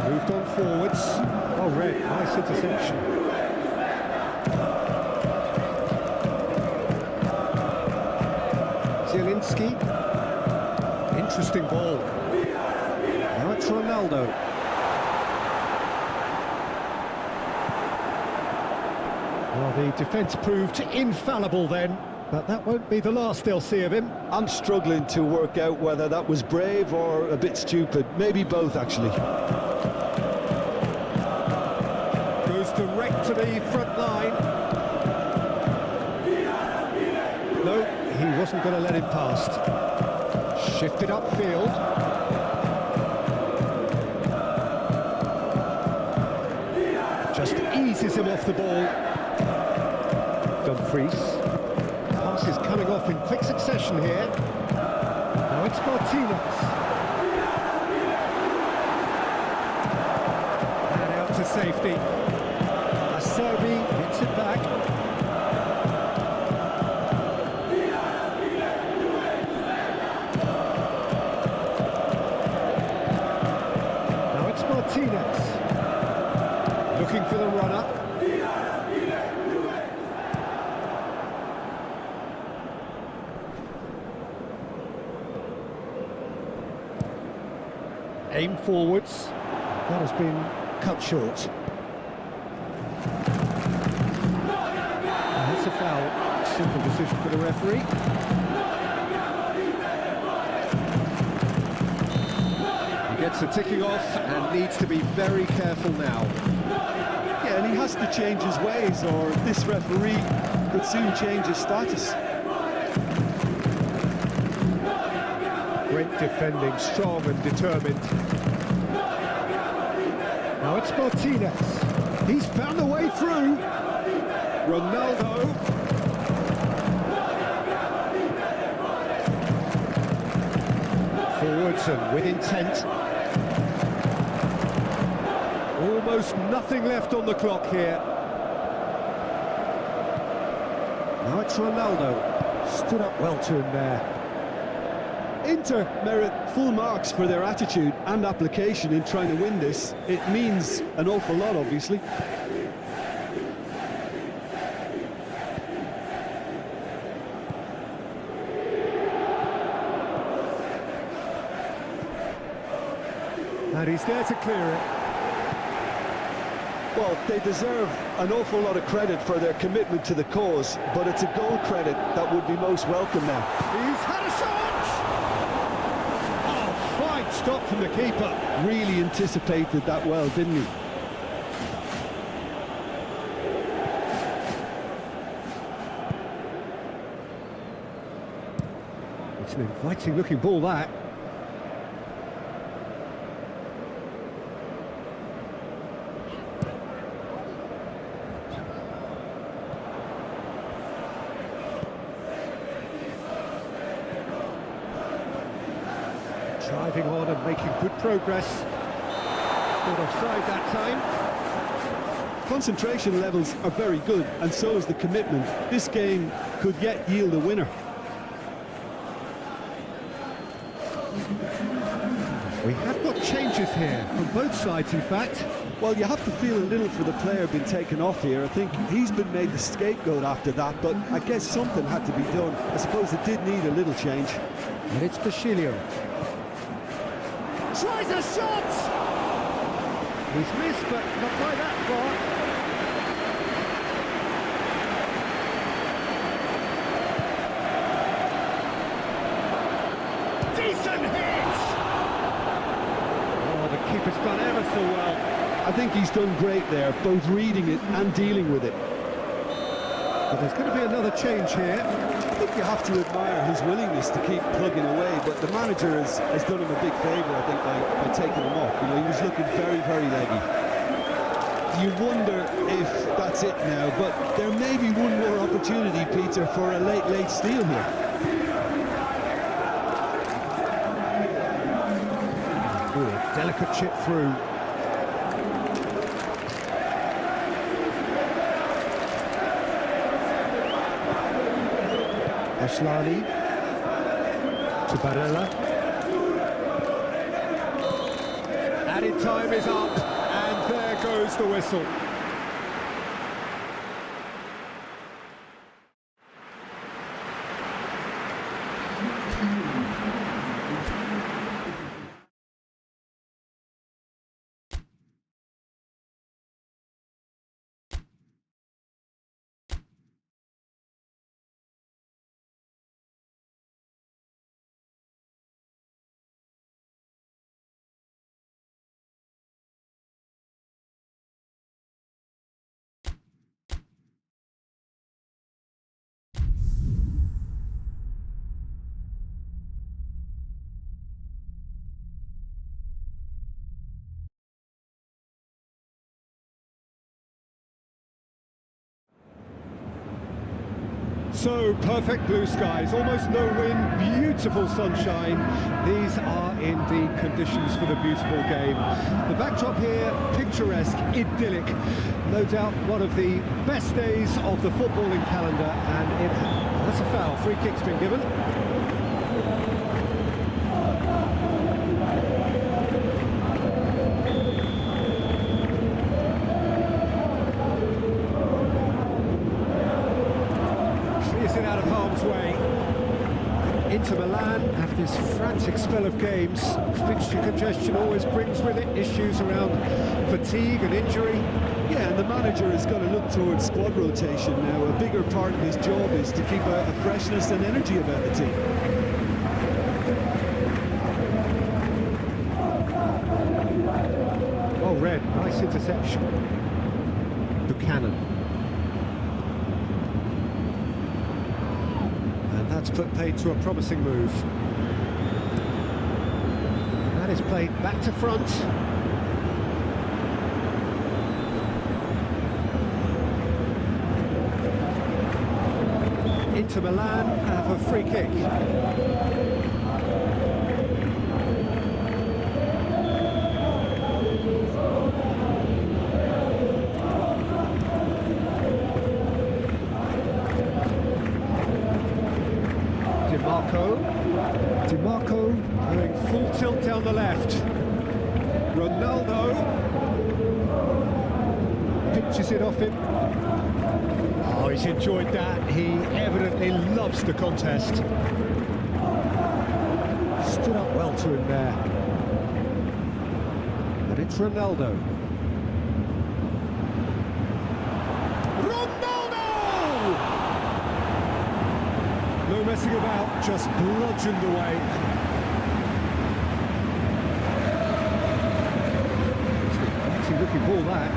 Moved on forwards. Oh, Red, nice interception. Zielinski. Interesting ball. Now it's Ronaldo. Well, the defence proved infallible then. But that won't be the last they'll see of him. I'm struggling to work out whether that was brave or a bit stupid. Maybe both, actually. Goes direct to the front line. No, he wasn't going to let it past. Shifted upfield. Just eases him off the ball. Dumfries. Is coming off in quick succession here. Now it's Martinez. And out to safety. Acerbi hits it back. Now it's Martinez. Looking for the runner. Aim forwards. That has been cut short. And that's a foul. Simple decision for the referee. He gets a ticking off and needs to be very careful now. Yeah, and he has to change his ways, or this referee could soon change his status. Great defending, strong and determined. Now it's Martinez. He's found a way through. Ronaldo. Forwards and with intent. Almost nothing left on the clock here. Now it's Ronaldo. Stood up well to him there. Inter merit full marks for their attitude and application in trying to win this. It means an awful lot, obviously. And he's there to clear it. Well, they deserve an awful lot of credit for their commitment to the cause, but it's a goal credit that would be most welcome now. He's had a shot! Fine stop from the keeper. Really anticipated that well, didn't he? It's an inviting looking ball, that. Driving on and making good progress. Not offside that time. Concentration levels are very good, and so is the commitment. This game could yet yield a winner. We have got changes here from both sides, in fact. Well, you have to feel a little for the player being taken off here. I think he's been made the scapegoat after that, but I guess something had to be done. I suppose it did need a little change. And it's Bashilio. Tries a shot! He's missed, but not by that far. Decent hit! Oh, the keeper's done ever so well. I think he's done great there, both reading it and dealing with it. But there's going to be another change here. I think you have to admire his willingness to keep plugging away, but the manager has done him a big favour, I think, by taking him off. You know, he was looking very, very leggy. You wonder if that's it now, but there may be one more opportunity, Peter, for a late steal here. Ooh, a delicate chip through. Ashlani to Barella. Added time is up, and there goes the whistle. So, perfect blue skies, almost no wind, beautiful sunshine. These are indeed conditions for the beautiful game. The backdrop here, picturesque, idyllic. No doubt one of the best days of the footballing calendar, and that's a foul. Free kick's been given. It out of harm's way. Into Milan after this frantic spell of games. Fixture congestion always brings with it issues around fatigue and injury. Yeah, and the manager is going to look towards squad rotation now. A bigger part of his job is to keep a freshness and energy about the team. Oh, Red, nice interception. Buchanan. That's put paid to a promising move. And that is played back to front. Inter Milan have a free kick. Dimarco going full tilt down the left. Ronaldo pinches it off him. Oh, he's enjoyed that. He evidently loves the contest. Stood up well to him there. And it's Ronaldo. No messing about, just bludgeoned away. Fancy looking ball that.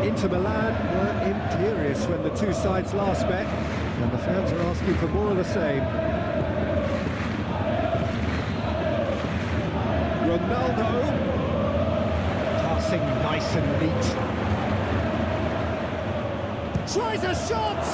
Inter Milan were imperious when the two sides last met, and the fans are asking for more of the same. Ronaldo, passing nice and neat. Tries a shot!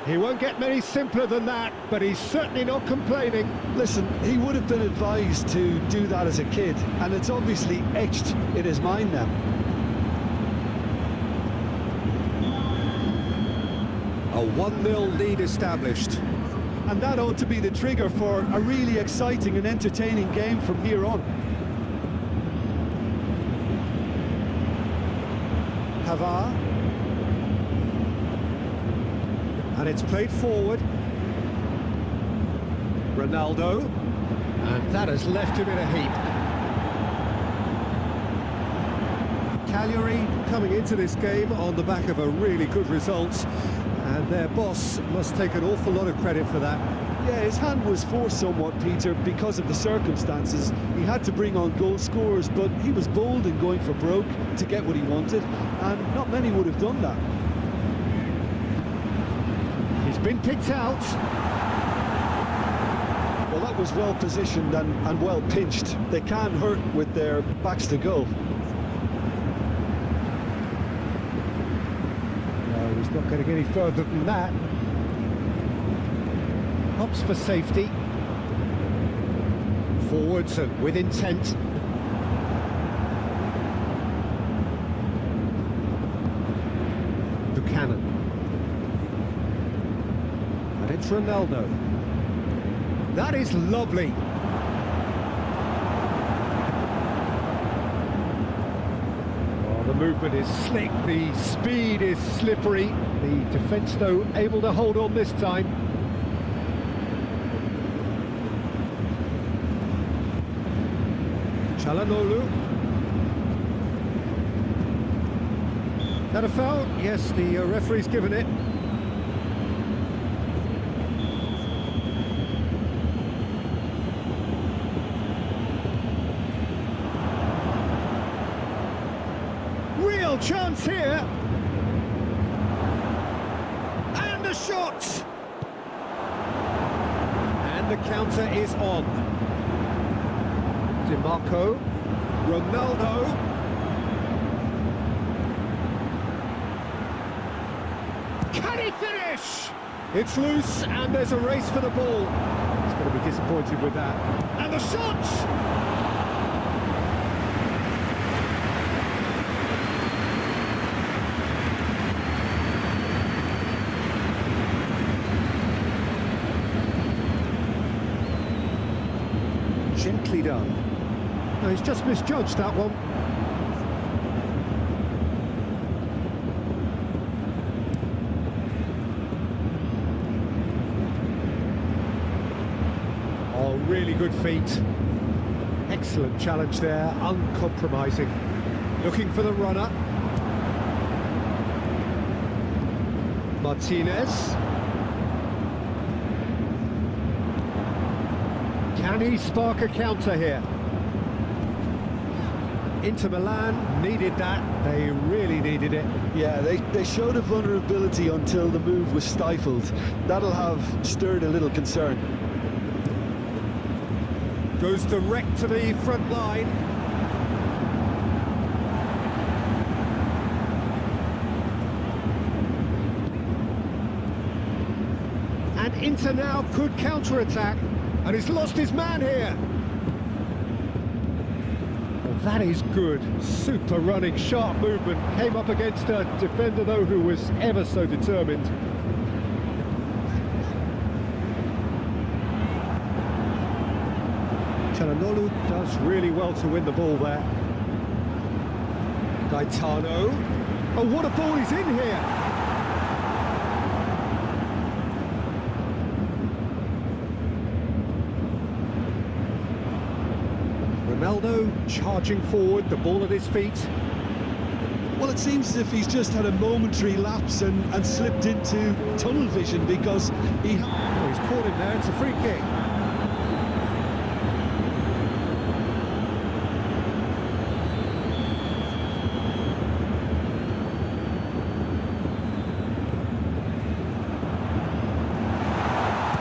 He won't get many simpler than that, but he's certainly not complaining. Listen, he would have been advised to do that as a kid, and it's obviously etched in his mind now. A 1-0 lead established. And that ought to be the trigger for a really exciting and entertaining game from here on. Pavard. And it's played forward. Ronaldo, and that has left him in a heap. Cagliari coming into this game on the back of a really good result, and their boss must take an awful lot of credit for that. Yeah, his hand was forced somewhat, Peter, because of the circumstances. He had to bring on goal scorers, but he was bold in going for broke to get what he wanted, and not many would have done that. He's been picked out. Well, that was well positioned and well pinched. They can't hurt with their backs to goal. No, he's not going to get any further than that. Hops for safety. Forwards and with intent. Buchanan. And it's Ronaldo. That is lovely. Oh, the movement is slick, the speed is slippery. The defence, though, able to hold on this time. Çalhanoğlu. That a foul? Yes, the referee's given it. Real chance here. And the shot! And the counter is on. DiMarco, Ronaldo. Can he finish? It's loose and there's a race for the ball. He's going to be disappointed with that. And the shot! Gently done. No, he's just misjudged that one. Oh, really good feet. Excellent challenge there, uncompromising. Looking for the runner. Martinez. Can he spark a counter here? Inter Milan needed that. They really needed it. Yeah, they showed a vulnerability until the move was stifled. That'll have stirred a little concern. Goes direct to the front line. And Inter now could counter-attack. And he's lost his man here. Well, that is good. Super running, sharp movement. Came up against a defender, though, who was ever so determined. Çalhanoğlu does really well to win the ball there. Gaetano. Oh, what a ball he's in here. Ronaldo charging forward, the ball at his feet. Well, it seems as if he's just had a momentary lapse and slipped into tunnel vision because he... Oh, he's caught him there, it's a free kick.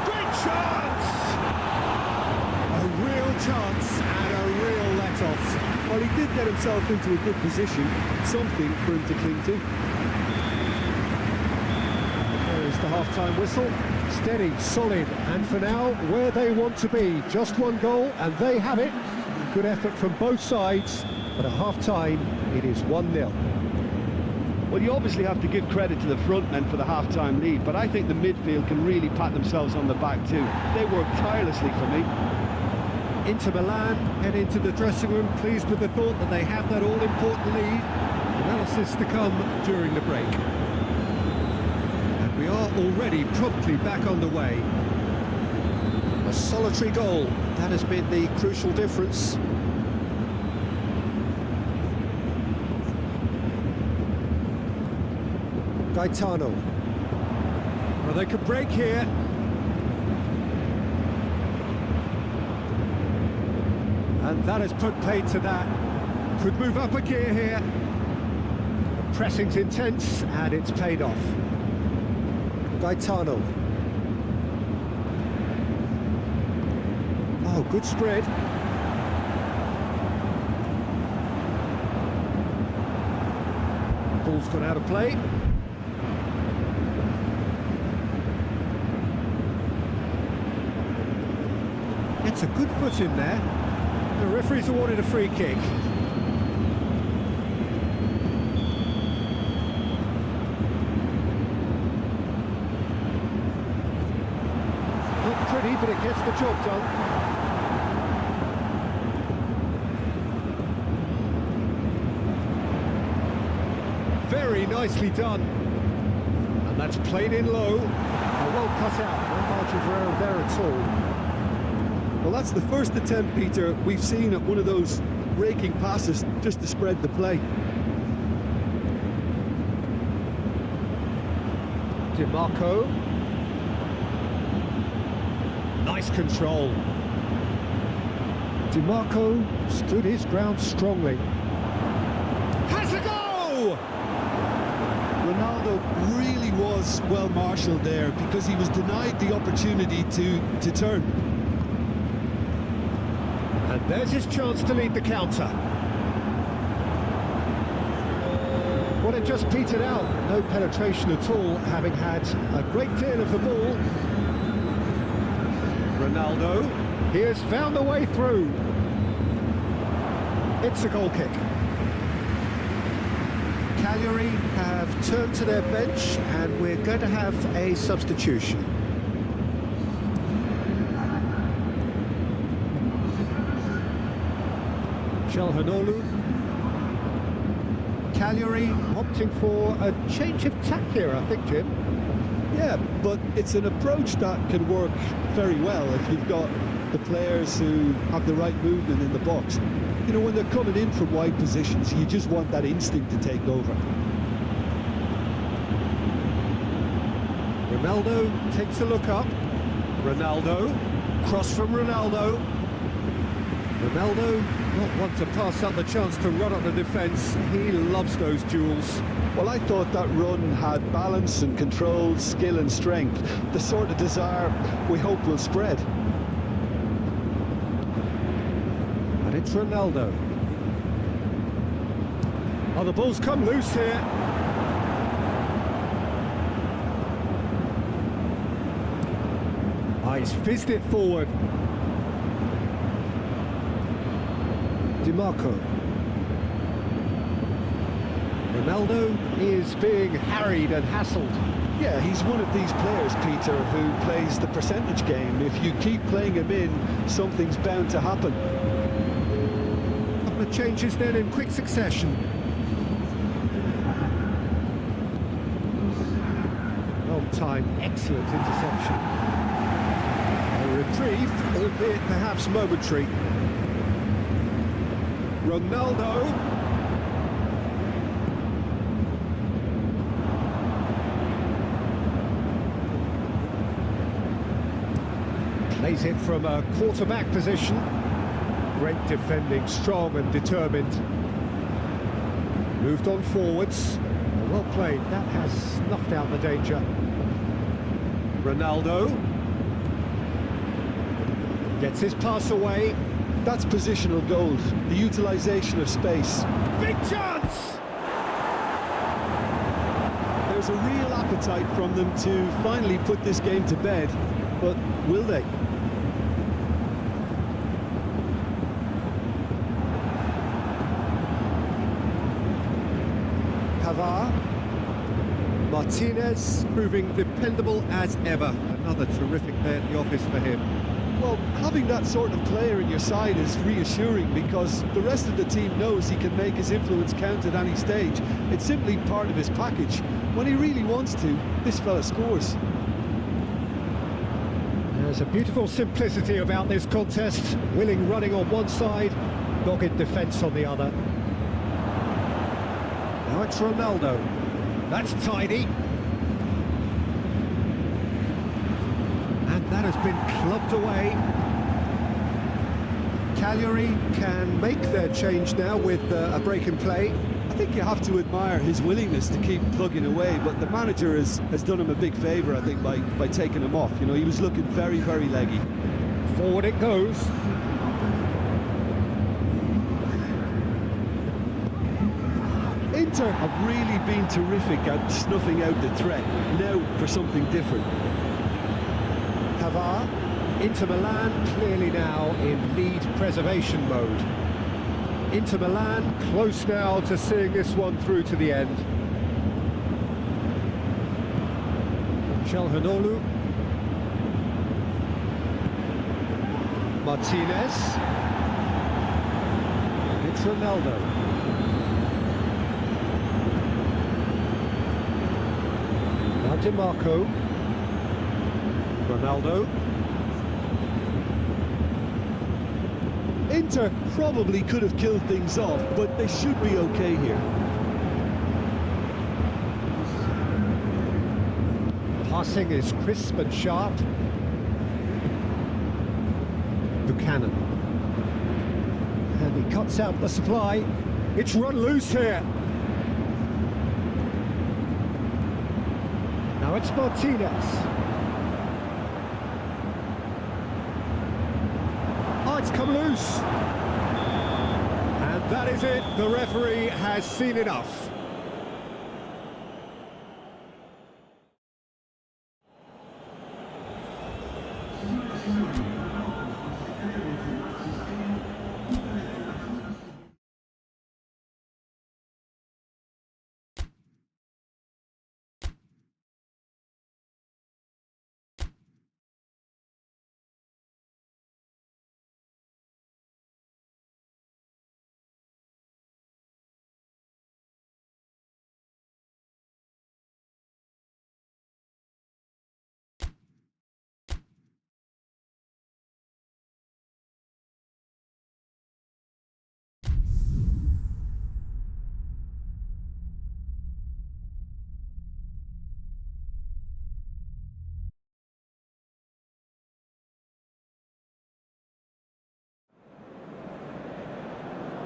Great chance! A real chance and a real let-off. Well, he did get himself into a good position, something for him to cling to. There is the half-time whistle. Steady, solid, and for now, where they want to be. Just one goal, and they have it. Good effort from both sides, but at half-time, it is 1-0. Well, you obviously have to give credit to the front men for the half-time lead, but I think the midfield can really pat themselves on the back too. They worked tirelessly for me. Inter Milan head into the dressing room, pleased with the thought that they have that all-important lead. Analysis to come during the break. And we are already promptly back underway. A solitary goal, that has been the crucial difference. Gaetano. Well, they could break here. And that has put paid to that. Could move up a gear here. The pressing's intense, and it's paid off. Gaetano. Oh, good spread. Ball's gone out of play. It's a good foot in there. The referee's awarded a free kick. Not pretty, but it gets the job done. Very nicely done. And that's played in low. Well cut out, no margin for error there at all. Well, that's the first attempt, Peter, we've seen at one of those raking passes just to spread the play. DiMarco. Nice control. DiMarco stood his ground strongly. Has a go! Ronaldo really was well marshalled there because he was denied the opportunity to turn. And there's his chance to lead the counter. Well, it just petered out. No penetration at all, having had a great deal of the ball. Ronaldo. He has found the way through. It's a goal kick. Cagliari have turned to their bench, and we're going to have a substitution. Calhanoglu. Cagliari opting for a change of tack here, I think, Jim. Yeah, but it's an approach that can work very well if you've got the players who have the right movement in the box. You know, when they're coming in from wide positions, you just want that instinct to take over. Ronaldo takes a look up. Ronaldo. Cross from Ronaldo. Ronaldo not one to pass up the chance to run up the defence. He loves those duels. Well, I thought that run had balance and control, skill and strength. The sort of desire we hope will spread. And it's Ronaldo. Oh, the ball's come loose here. Ah, he's fizzed it forward. DiMarco. Ronaldo is being harried and hassled. Yeah, he's one of these players, Peter, who plays the percentage game. If you keep playing him in, something's bound to happen. A couple of changes then in quick succession. Long-time, excellent interception. A reprieve, albeit perhaps momentary. Ronaldo. Plays it from a quarterback position. Great defending, strong and determined. Moved on forwards. Well played, that has snuffed out the danger. Ronaldo. Gets his pass away. That's positional gold, the utilisation of space. Big chance! There's a real appetite from them to finally put this game to bed, but will they? Pavard. Martinez proving dependable as ever. Another terrific day at the office for him. Well, having that sort of player in your side is reassuring because the rest of the team knows he can make his influence count at any stage. It's simply part of his package. When he really wants to, this fella scores. There's a beautiful simplicity about this contest. Willing running on one side, dogged defence on the other. Now it's Ronaldo. That's tidy. And that has been clubbed away. Cagliari can make their change now with a break in play. I think you have to admire his willingness to keep plugging away, but the manager has done him a big favour, I think, by taking him off. You know, he was looking very, very leggy. Forward it goes. Inter have really been terrific at snuffing out the threat. Now for something different. Pavard, Inter Milan clearly now in lead preservation mode. Inter Milan close now to seeing this one through to the end. Calhanoglu. Martinez. It's Ronaldo. Now DiMarco. Ronaldo. Inter probably could have killed things off, but they should be okay here. Passing is crisp and sharp. Buchanan. And he cuts out the supply. It's run loose here. Now it's Martinez. Oh, it's come loose. And that is it. The referee has seen enough.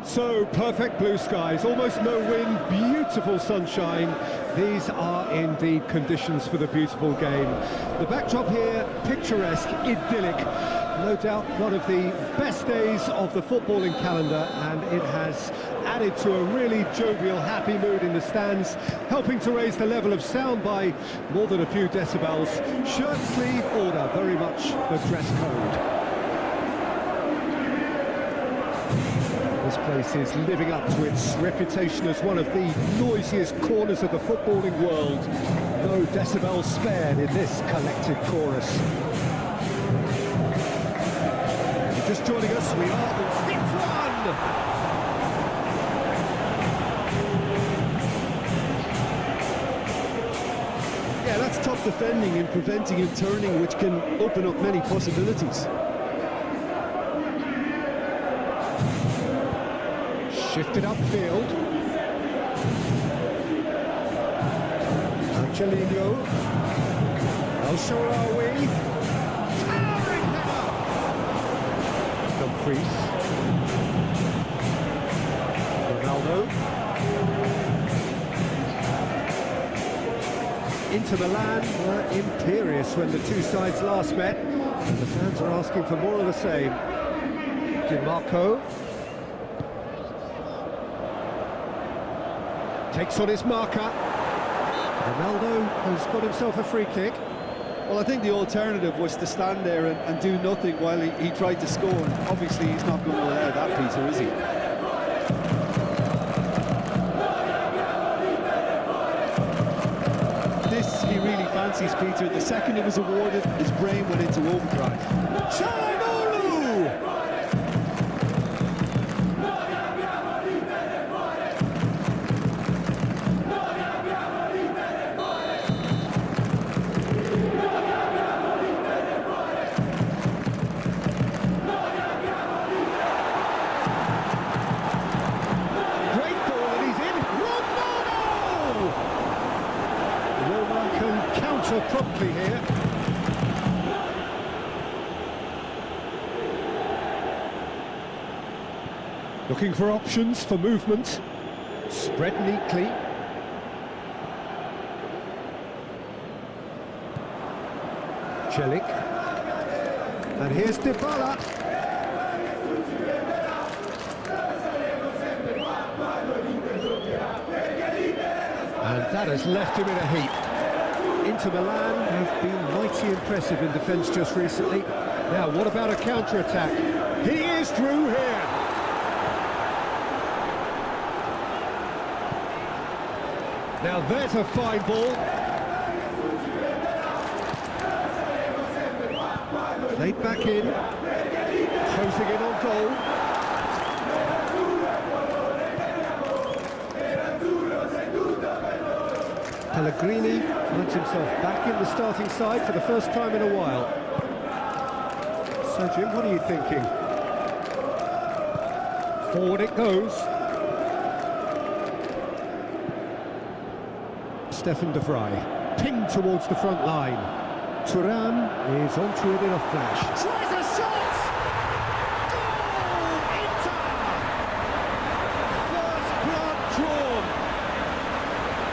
So, perfect blue skies, almost no wind, beautiful sunshine. These are indeed conditions for the beautiful game. The backdrop here, picturesque, idyllic. No doubt one of the best days of the footballing calendar, and it has added to a really jovial, happy mood in the stands, helping to raise the level of sound by more than a few decibels. Shirt sleeve order, very much the dress code. This place is living up to its reputation as one of the noisiest corners of the footballing world. No decibels spared in this collective chorus. If you're just joining us, we are the fifth one! Yeah, that's top defending and preventing and turning, which can open up many possibilities. Shifted upfield. Angelino. El Shaarawy. Towering header. Dumfries. Ronaldo. Inter Milan were imperious when the two sides last met, and the fans are asking for more of the same. DiMarco. Takes on his marker. Ronaldo has got himself a free kick. Well, I think the alternative was to stand there and do nothing while he tried to score. And obviously, he's not going to allow that, Peter, is he? This he really fancies, Peter. The second it was awarded, his brain went into overdrive. counter promptly here. Looking for options for movement. Spread neatly. Celik. And here's Dybala. And that has left him in a heap. Inter Milan have been mighty impressive in defence just recently. Now, what about a counter-attack? He is through here. Now there's a fine ball. Played back in. Closing in on goal. Pellegrini finds himself back in the starting side for the first time in a while. So, Jim, what are you thinking? Forward it goes. Stefan de Vrij, pinged towards the front line. Thuram is onto it in a flash. Tries a shot! Goal! Inter! First blood drawn.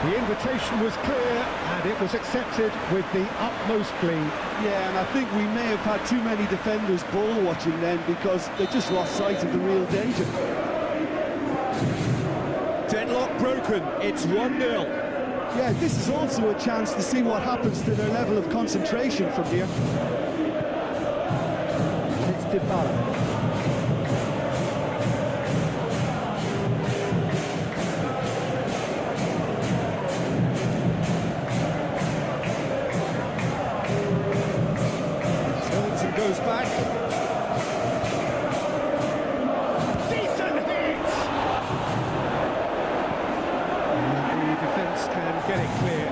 The invitation was clear, and it was accepted with the utmost glee. Yeah, and I think we may have had too many defenders ball watching then because they just lost sight of the real danger. Deadlock broken, it's 1-0. Yeah, this is also a chance to see what happens to their level of concentration from here. It's Dybala. Turns and goes back. Get it clear.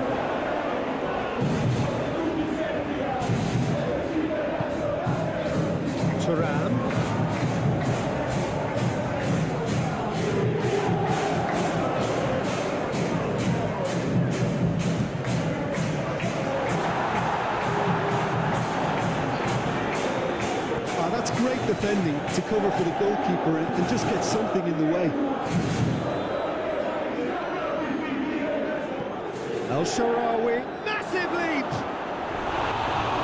Thuram. That's great defending to cover for the goalkeeper and just get something in the way. El Shaarawy, massive leap!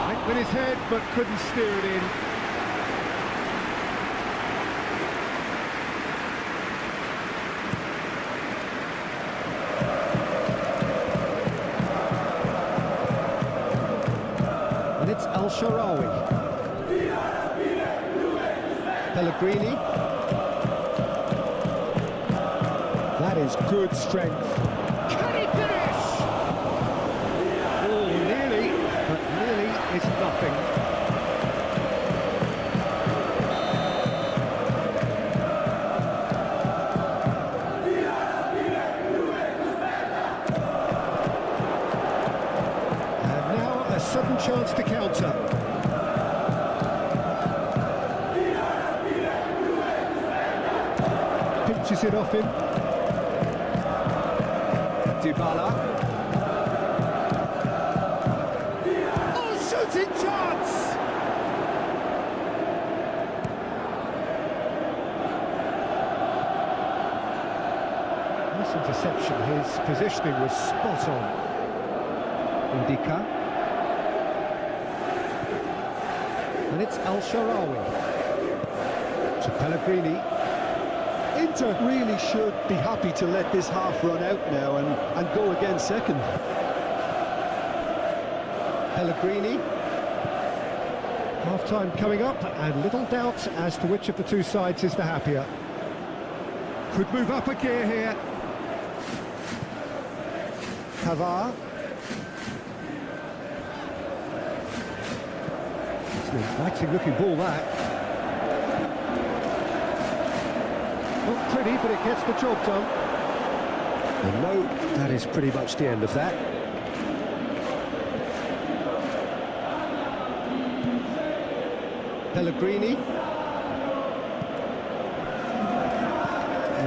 Went with his head, but couldn't steer it in. And it's El Shaarawy. Pellegrini. That is good strength. Can he finish? Nearly, but nearly is nothing. And now a sudden chance to counter. Pinches it off him. Dybala. Chance! Nice interception, his positioning was spot on. Indica. And it's El Shaarawy. To Pellegrini. Inter really should be happy to let this half run out now and go again second. Pellegrini. Half-time coming up, and little doubt as to which of the two sides is the happier. Could move up a gear here. Pavard. It's an inviting-looking ball, that. Not pretty, but it gets the job done. And no, that is pretty much the end of that. Pellegrini.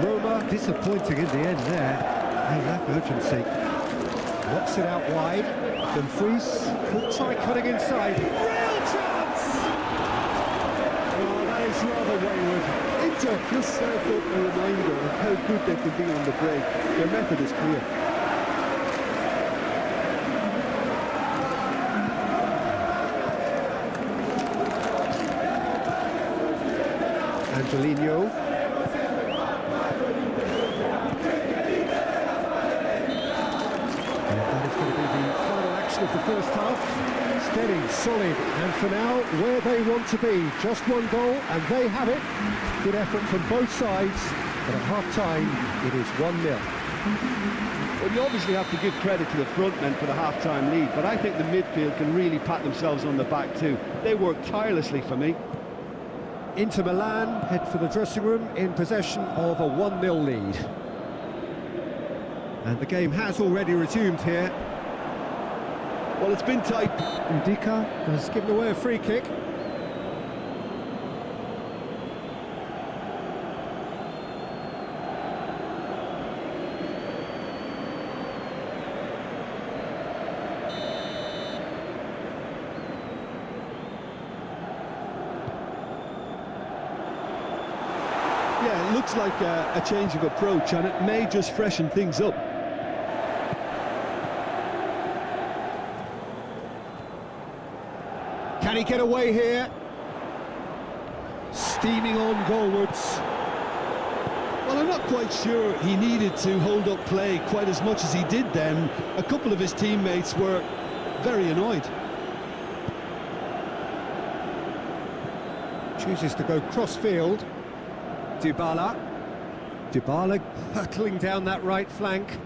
Roma disappointing in the end there. They lack urgency. Knocks it out wide. Dumfries could try cutting inside. Real chance! Oh, that is rather wayward. Inter just served up a reminder of how good they can be on the break. Their method is clear. Angelino. Of the first half, steady, solid, and for now, where they want to be. Just one goal, and they have it. Good effort from both sides, but at half-time, it is 1-0. Well, you obviously have to give credit to the front men for the half-time lead, but I think the midfield can really pat themselves on the back too. They work tirelessly for me. Inter Milan head for the dressing room in possession of a 1-0 lead. And the game has already resumed here. Well, it's been tight. Dika has given away a free kick. Yeah, it looks like a change of approach, and it may just freshen things up. Can he get away here? Steaming on goalwards. Well, I'm not quite sure he needed to hold up play quite as much as he did then. A couple of his teammates were very annoyed. Chooses to go cross-field. Dybala. Dybala hurtling down that right flank.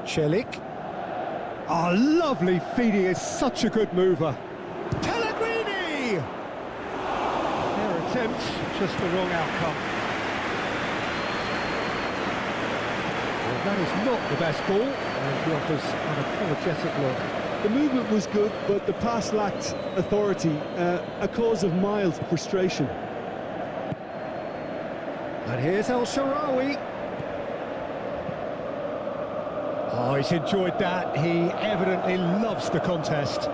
Celik. Oh, lovely feeding, is such a good mover. Pellegrini! Fair attempt, just the wrong outcome. Well, that is not the best ball, and he offers an apologetic look. The movement was good, but the pass lacked authority, a cause of mild frustration. And here's El Shaarawy. Oh, he's enjoyed that. He evidently loves the contest.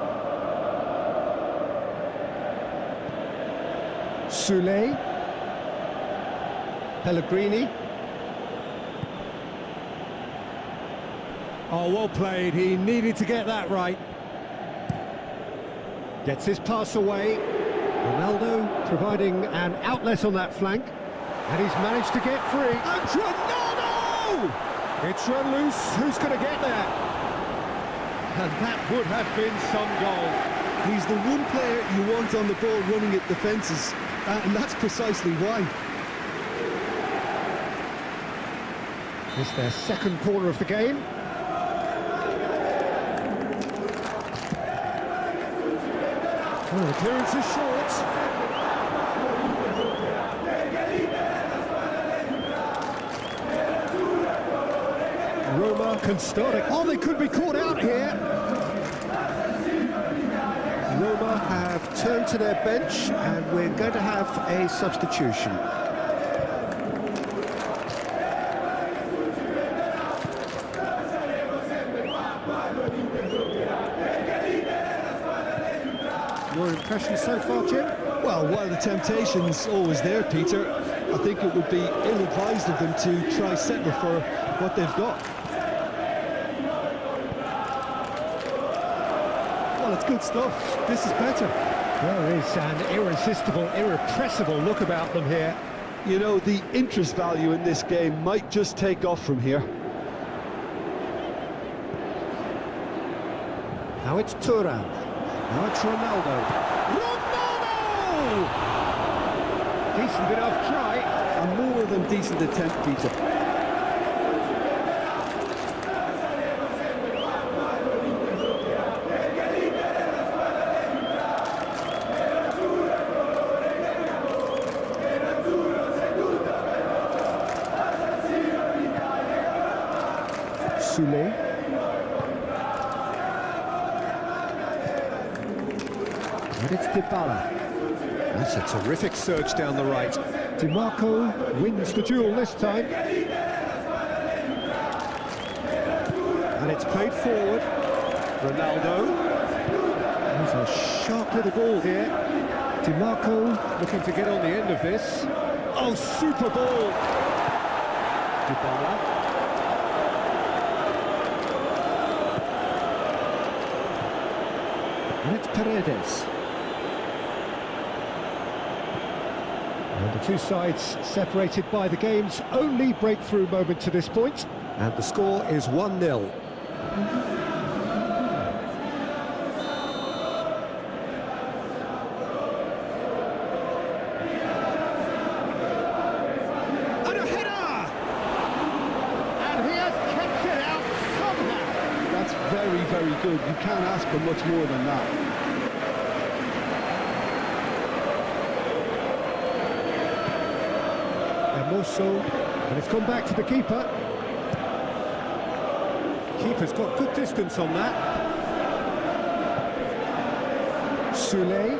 Soulé. Pellegrini. Oh, well played. He needed to get that right. Gets his pass away. Ronaldo providing an outlet on that flank. And he's managed to get free. And Ronaldo! It's run loose. Who's going to get there? And that would have been some goal. He's the one player you want on the ball running at defences, and that's precisely why. It's their second corner of the game. Oh, the clearance is short. Roma can start it. Oh, they could be caught out here. Roma have turned to their bench, and we're going to have a substitution. Your impression so far, Jim? Well, while the temptation's always there, Peter, I think it would be ill-advised of them to try settle for what they've got. Well, it's good stuff. This is better. There is an irresistible, irrepressible look about them here. You know, the interest value in this game might just take off from here. Now it's Thuram. Now it's Ronaldo. Ronaldo! Decent enough try. A more than decent attempt, Peter. Soulé. And it's Dybala. That's a terrific surge down the right. Di Marco wins the duel this time. And it's played forward. Ronaldo. There's a sharp little ball here. DiMarco looking to get on the end of this. Oh, super ball! Dybala. And it's Paredes. And the two sides separated by the game's only breakthrough moment to this point. And the score is 1-0. And a header! And he has kept it out somehow. That's very, very good. You can't ask for much more than that. And it's gone back to the keeper. Keeper's got good distance on that. Soulé.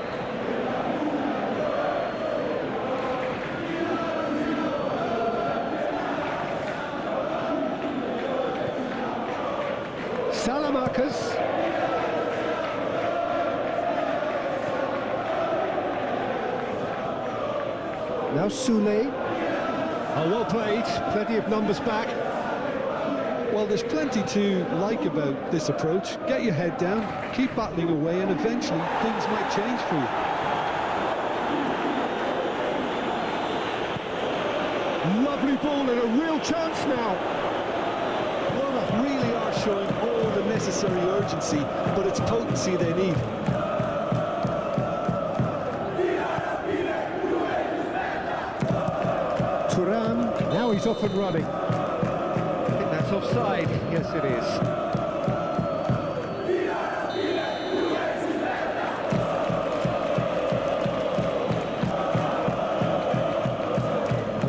Salamanca's. Now Soulé. Oh, well played. Plenty of numbers back. Well, there's plenty to like about this approach. Get your head down, keep battling away, and eventually things might change for you. Lovely ball and a real chance now. Well, really are showing all the necessary urgency, but it's potency they need. Now he's off and running. I think that's offside. Yes, it is.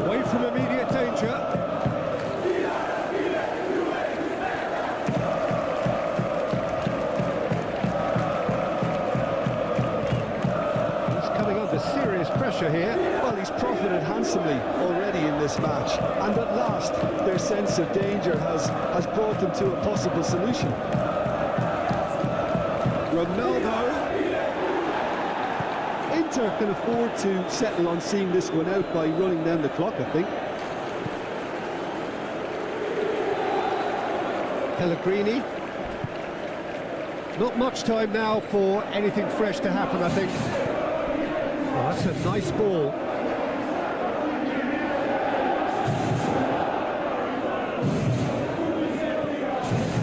Away from immediate danger. He's coming under serious pressure here. Well, he's profited handsomely already in this match, and at last their sense of danger has brought them to a possible solution. Ronaldo. Inter can afford to settle on seeing this one out by running down the clock, I think. Pellegrini. Not much time now for anything fresh to happen, I think. Oh, that's a nice ball.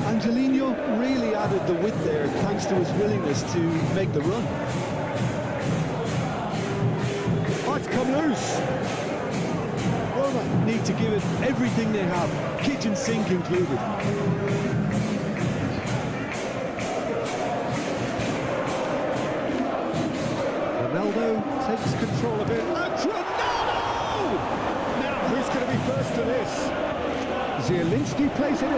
Angelino really added the width there thanks to his willingness to make the run. Oh, it's come loose. Roma need to give it everything they have, kitchen sink included. Ronaldo takes control of it. And Ronaldo! Now, who's going to be first to this? Zielinski plays it in.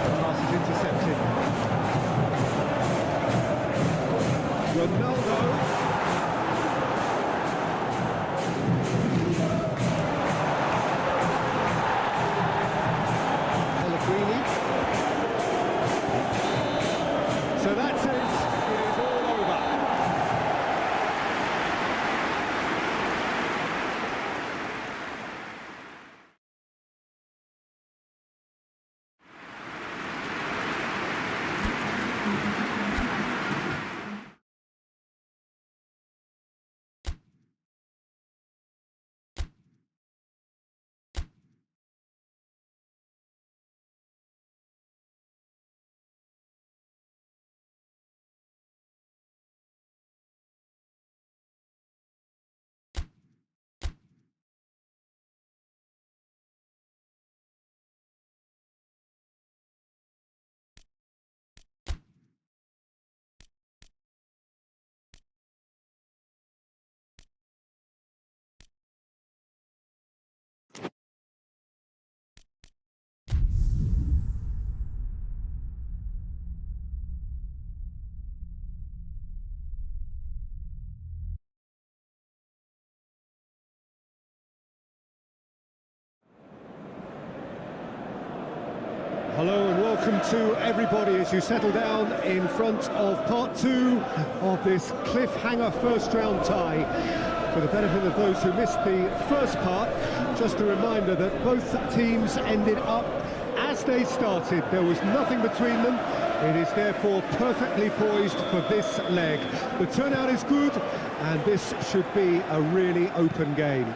The pass is intercepted. Ronaldo. to everybody as you settle down in front of part 2 of this cliffhanger first round tie. For the benefit of those who missed the first part, just a reminder that both teams ended up as they started. There was nothing between them. It is therefore perfectly poised for this leg. The turnout is good, and this should be a really open game.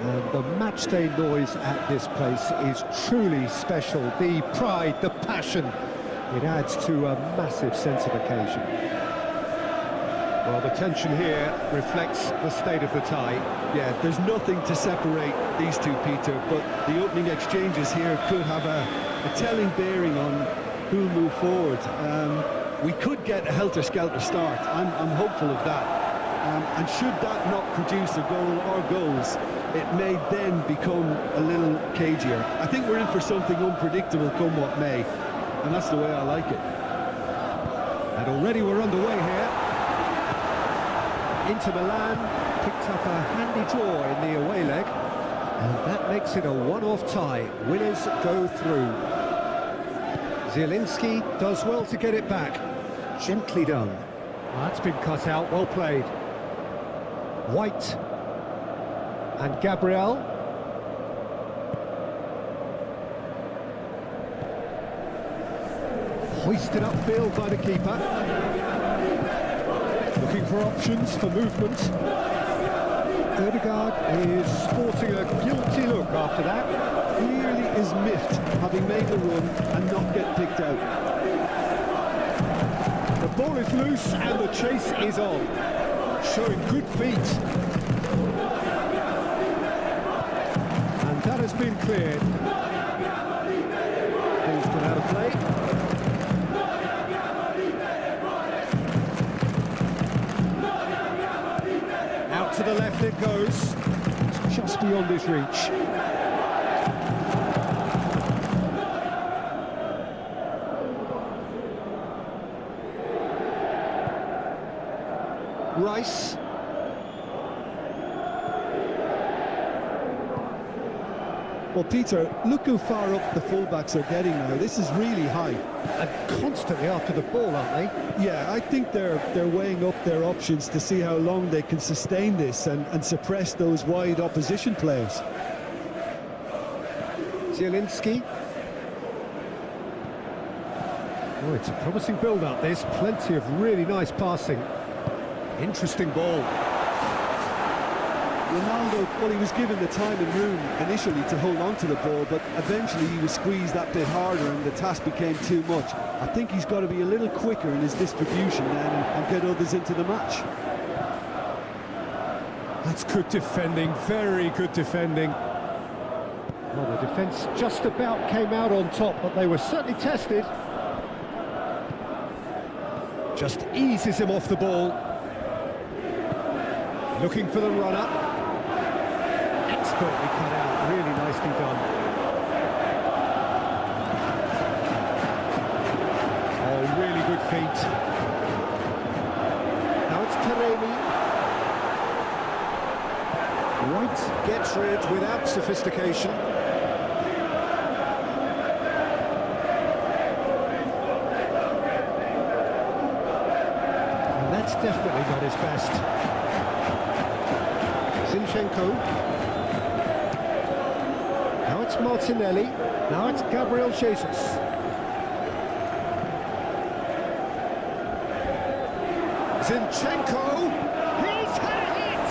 And the matchday noise at this place is truly special. The pride, the passion, it adds to a massive sense of occasion. Well, the tension here reflects the state of the tie. Yeah, there's nothing to separate these two, Peter, but the opening exchanges here could have a telling bearing on who'll move forward. We could get a helter-skelter start. I'm hopeful of that. And should that not produce a goal or goals, it may then become a little cagier. I think we're in for something unpredictable come what may, and that's the way I like it. And already we're underway here. Inter Milan picked up a handy draw in the away leg, and that makes it a one-off tie. Winners go through. Zielinski does well to get it back. Gently done. That's been cut out, well played. White and Gabriel. Hoisted upfield by the keeper. Looking for options for movement. Ødegaard is sporting a guilty look after that. Clearly is miffed, having made the run and not get picked out. The ball is loose and the chase is on. Showing good feet. And that has been cleared. Ball's gone out of play. Out to the left it goes. It's just beyond his reach. Rice. Well, Peter, look how far up the fullbacks are getting now. This is really high. And constantly after the ball, aren't they? Yeah, I think they're weighing up their options to see how long they can sustain this and suppress those wide opposition players. Zielinski. Oh, it's a promising build-up, this. Plenty of really nice passing. Interesting ball. Ronaldo, well, he was given the time and room initially to hold on to the ball, but eventually he was squeezed that bit harder and the task became too much. I think he's got to be a little quicker in his distribution then and get others into the match. That's good defending, very good defending. Well, the defence just about came out on top, but they were certainly tested. Just eases him off the ball. Looking for the run-up. Expertly cut out, really nicely done. Oh, really good feet. Now it's Taremi. White gets rid without sophistication. And that's definitely not his best. Zinchenko. Now it's Martinelli. Now it's Gabriel Jesus. Zinchenko. He's had a hit!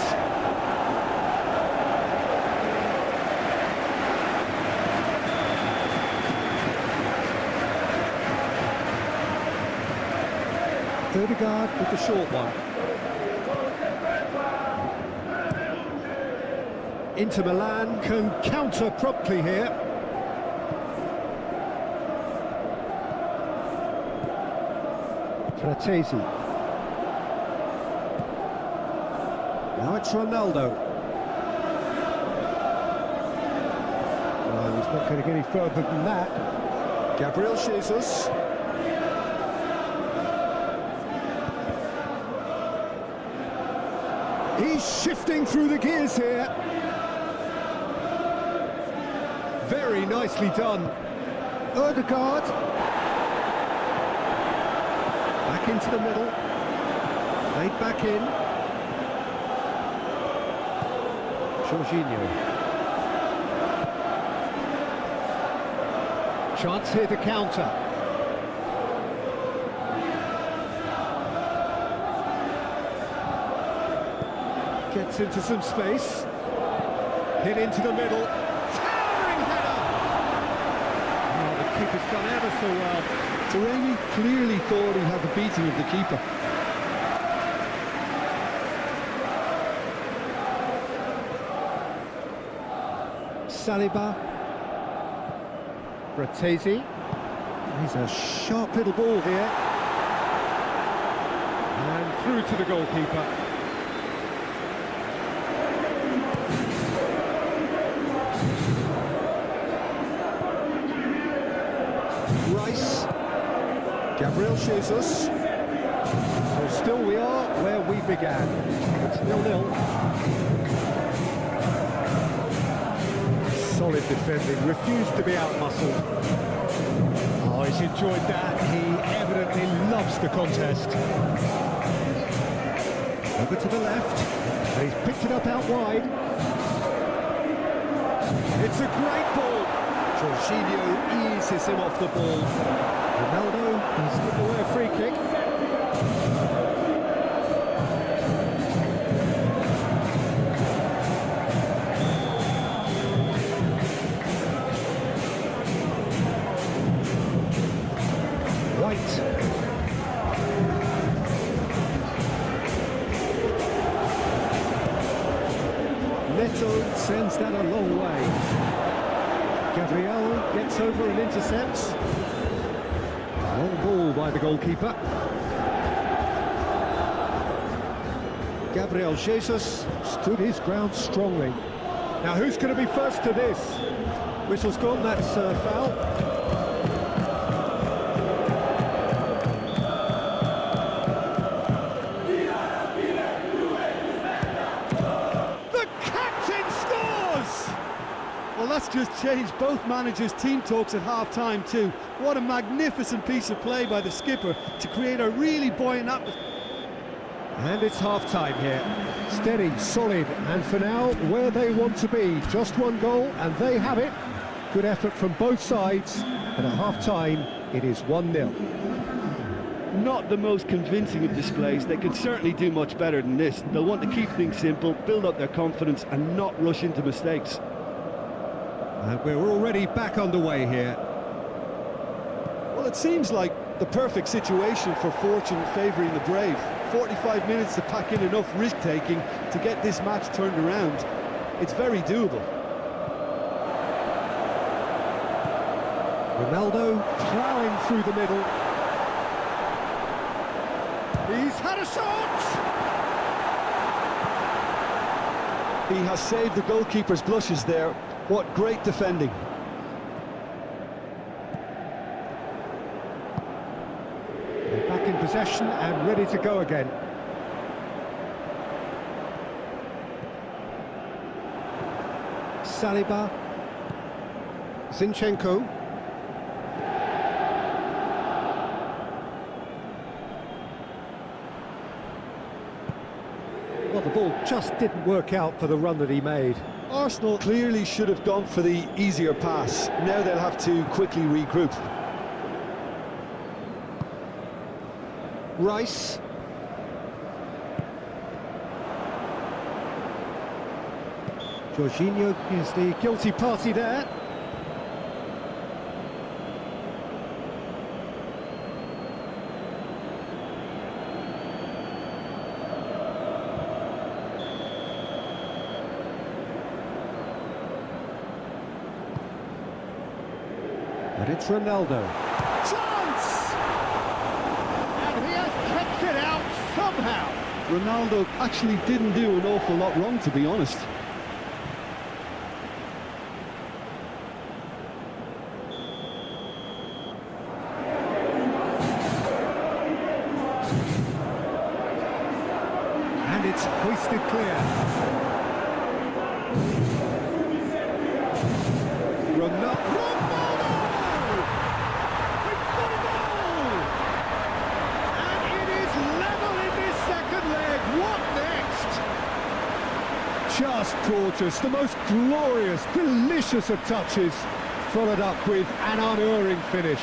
Ødegaard with the short one. Inter Milan can counter promptly here. Fratesi. Now it's Ronaldo. Well, he's not going to get any further than that. Gabriel Jesus. He's shifting through the gears here. Very nicely done. Odegaard. Back into the middle. Played back in. Jorginho. Chance here to counter. Gets into some space. Hit into the middle. Towering header! Oh, the keeper's done ever so well. Taremi clearly thought he had the beating of the keeper. Saliba. Bratesi. He's a sharp little ball here. And through to the goalkeeper. Rice. Gabriel Jesus. So still we are where we began. It's 0-0. Solid defending, refused to be out-muscled. Oh, he's enjoyed that. He evidently loves the contest. Over to the left, and he's picked it up out wide. It's a great ball. Jorginho eases him off the ball. Ronaldo has given away a free kick. Neto sends that a long way. Gabriel gets over and intercepts. Long ball by the goalkeeper. Gabriel Jesus stood his ground strongly. Now who's going to be first to this? Whistle's gone, that's foul. Well, that's just changed both managers' team talks at half-time too. What a magnificent piece of play by the skipper to create a really buoyant atmosphere. And it's half-time here. Steady, solid, and for now, where they want to be. Just one goal, and they have it. Good effort from both sides, and at half-time, it is 1-0. Not the most convincing of displays. They could certainly do much better than this. They'll want to keep things simple, build up their confidence, and not rush into mistakes. And we're already back underway here. Well, it seems like the perfect situation for fortune favouring the brave. 45 minutes to pack in enough risk-taking to get this match turned around. It's very doable. Ronaldo ploughing through the middle. He's had a shot! He has saved the goalkeeper's blushes there. What great defending. They're back in possession and ready to go again. Saliba. Zinchenko. Well, the ball just didn't work out for the run that he made. Arsenal clearly should have gone for the easier pass. Now they'll have to quickly regroup. Rice. Jorginho is the guilty party there. But it's Ronaldo. Chance! And he has kept it out somehow. Ronaldo actually didn't do an awful lot wrong, to be honest. And it's hoisted clear. Ronaldo! We've got a goal! And it is level in this second leg. What next? Just gorgeous. The most glorious, delicious of touches, followed up with an unerring finish.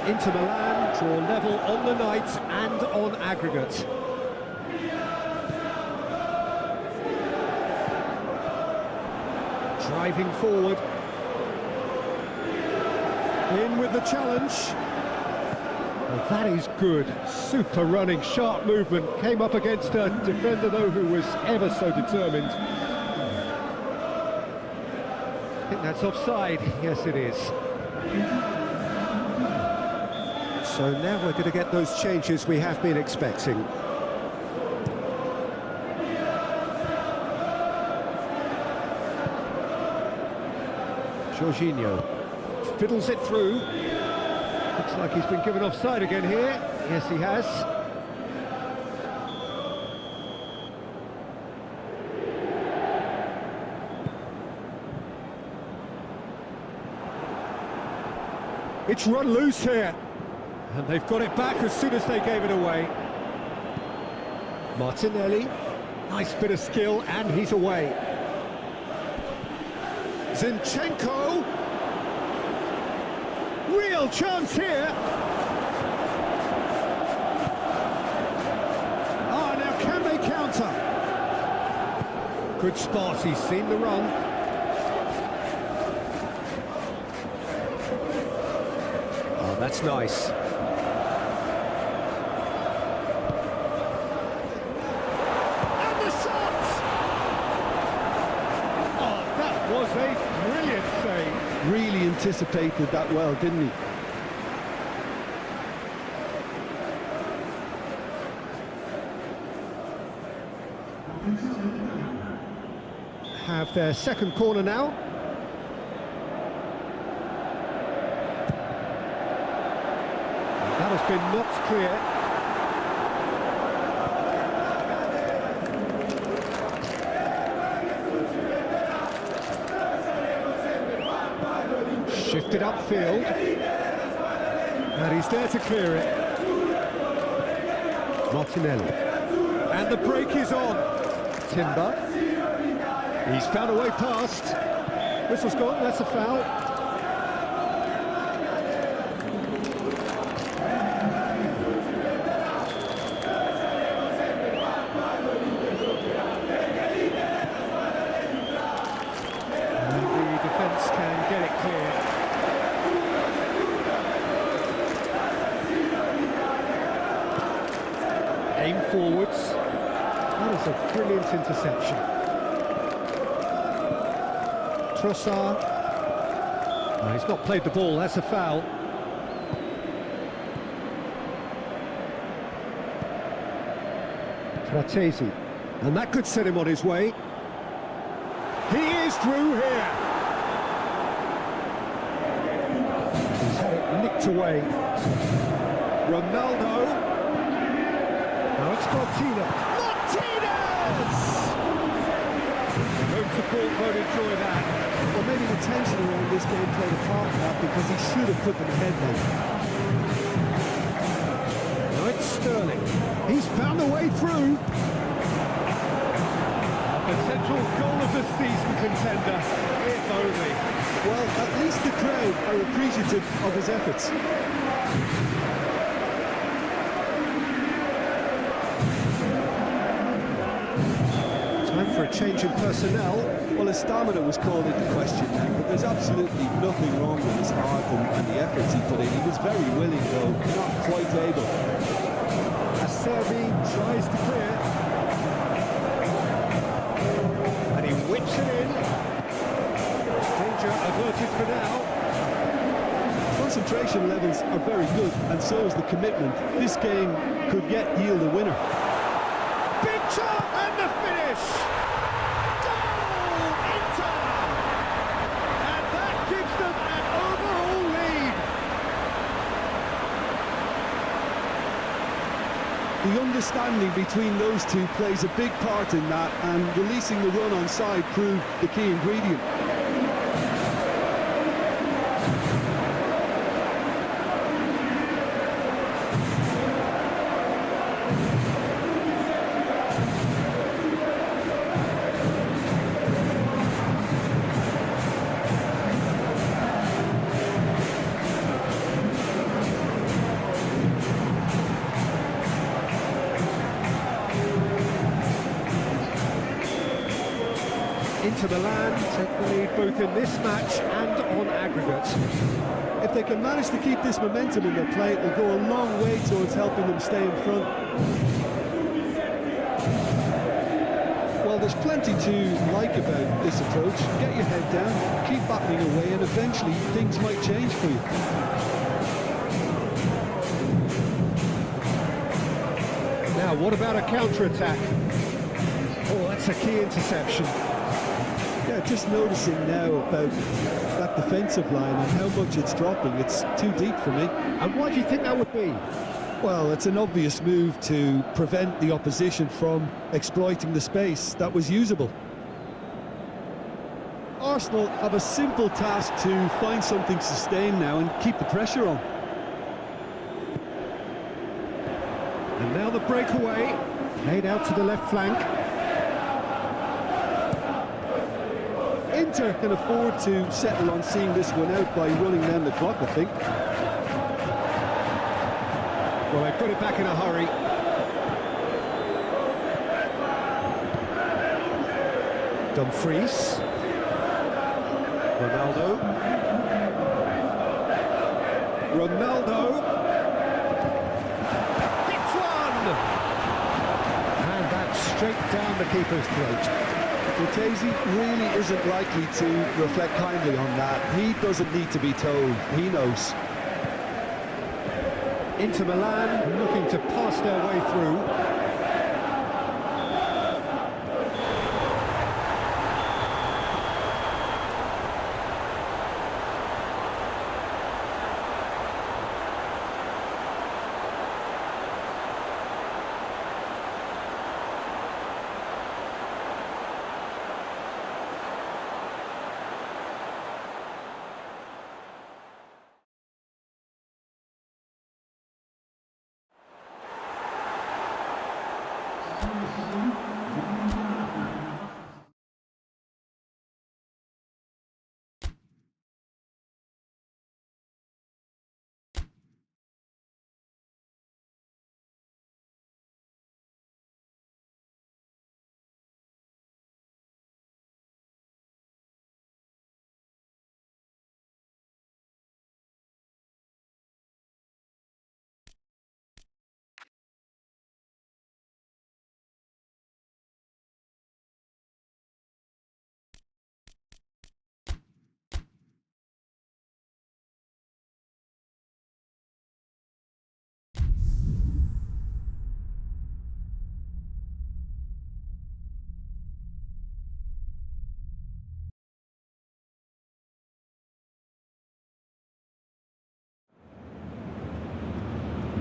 Into Milan, draw level on the night and on aggregate. Driving forward. In with the challenge. Well, that is good. Super running, sharp movement. Came up against a defender, though, who was ever so determined. I think that's offside. Yes, it is. So now we're going to get those changes we have been expecting. Jorginho fiddles it through. Looks like he's been given offside again here. Yes, he has. It's run loose here. And they've got it back as soon as they gave it away. Martinelli, nice bit of skill, and he's away. Zinchenko, real chance here. Ah, now can they counter? Good spot, he's seen the run. Oh, that's nice. Was a brilliant save. Really anticipated that well, didn't he? Have their second corner now. That has been knocked clear. Shifted upfield, and he's there to clear it. Martinelli, and the break is on. Timber, he's found a way past. Whistle's gone, that's a foul. And the defence can get it clear. Aim forwards. That is a brilliant interception. Trossard. No, he's not played the ball, that's a foul. Fratesi. And that could set him on his way. He is through here. He's had it nicked away. Ronaldo. Now it's Martinez! The home support won't enjoy that. Well, maybe the tension around this game played a part in that, because he should have put them ahead then. Now it's Sterling. He's found a way through. The central goal of the season contender, if only. Well, at least the crowd are appreciative of his efforts. For a change in personnel. Well, his stamina was called into question then, but there's absolutely nothing wrong with his heart and the efforts he put in. He was very willing, though, not quite able. Acerbi tries to clear. And he whips it in. Danger averted for now. Concentration levels are very good, and so is the commitment. This game could yet yield a winner. Big shot and the finish! understanding between those two plays a big part in that, and releasing the run on side proved the key ingredient. Inter Milan take the lead both in this match and on aggregate. If they can manage to keep this momentum in their play, it will go a long way towards helping them stay in front. Well, there's plenty to like about this approach. Get your head down, keep battling away, and eventually things might change for you. Now, what about a counter-attack? Oh, that's a key interception. Yeah, just noticing now about that defensive line and how much it's dropping. It's too deep for me. And why do you think that would be? Well, it's an obvious move to prevent the opposition from exploiting the space that was usable. Arsenal have a simple task to find something sustained now and keep the pressure on. And now the breakaway, played out to the left flank. Inter can afford to settle on seeing this one out by running down the clock, I think. Well, they've got it back in a hurry. Dumfries. Ronaldo. Hits one! And that's straight down the keeper's throat. Cortese really isn't likely to reflect kindly on that. He doesn't need to be told. He knows. Inter Milan looking to pass their way through.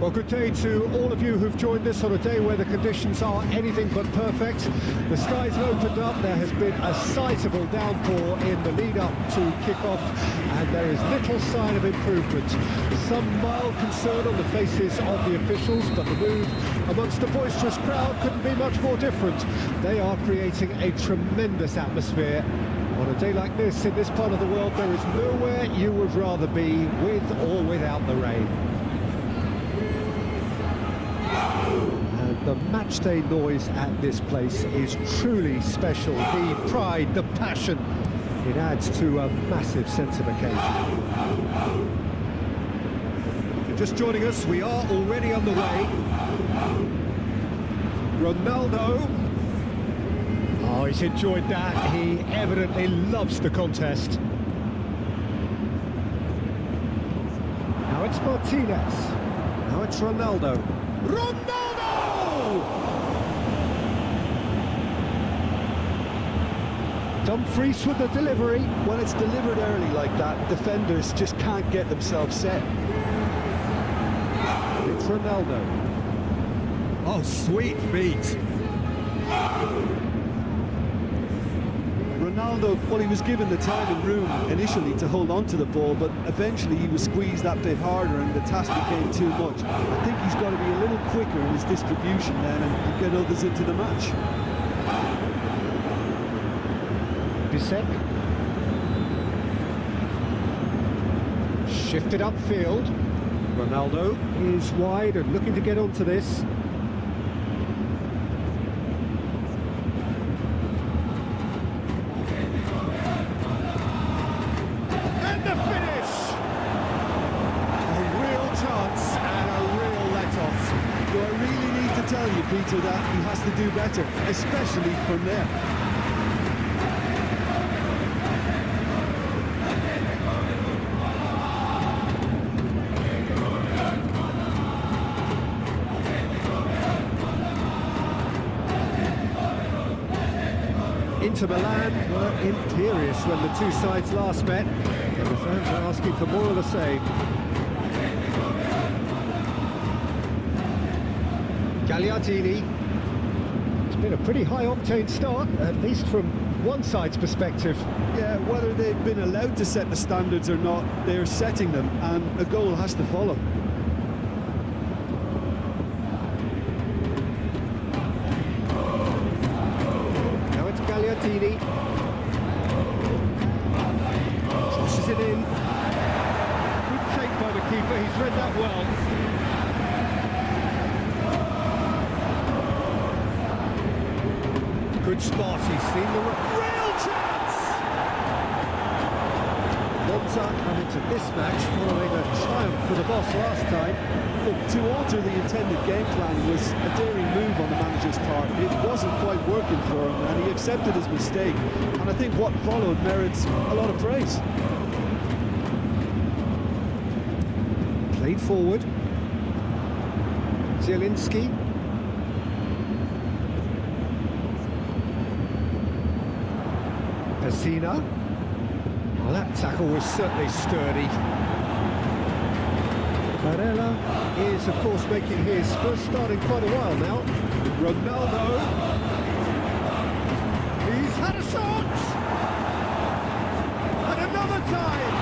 Well, good day to all of you who've joined us on a day where the conditions are anything but perfect. The skies have opened up, there has been a sizable downpour in the lead-up to kick-off, and there is little sign of improvement. Some mild concern on the faces of the officials, but the mood amongst the boisterous crowd couldn't be much more different. They are creating a tremendous atmosphere. On a day like this, in this part of the world, there is nowhere you would rather be, with or without the rain. The matchday noise at this place is truly special. The pride, the passion, it adds to a massive sense of occasion. If you're just joining us, we are already underway. Ronaldo. Oh, he's enjoyed that. He evidently loves the contest. Now it's Martinez. Now it's Ronaldo. Ronaldo! Dumfries with the delivery. When it's delivered early like that, defenders just can't get themselves set. It's Ronaldo. Oh, sweet feet. Ronaldo, well, he was given the time and room initially to hold on to the ball, but eventually he was squeezed that bit harder and the task became too much. I think he's got to be a little quicker in his distribution then and get others into the match. Benq. Shifted upfield. Ronaldo is wide and looking to get onto this. And the finish! A real chance and a real let-off. Do I really need to tell you, Peter, that he has to do better, especially from there? Inter Milan were imperious when the two sides last met, and the fans are asking for more of the same. Gagliardini. It's been a pretty high-octane start, at least from one side's perspective. Yeah, whether they've been allowed to set the standards or not, they're setting them, and a goal has to follow. Gagliardini crosses it in. Good take by the keeper, he's read that well. Good spot, he's seen the real chance! Monza come into this match following a triumph for the boss last time. Look, to alter the intended game plan was a daring move on the manager's part. It wasn't quite working for him, and he accepted his mistake. And I think what followed merits a lot of praise. Played forward. Zielinski. Pessina. Well, that tackle was certainly sturdy. Barella is, of course, making his first start in quite a while now. Ronaldo. He's had a shot! And another time!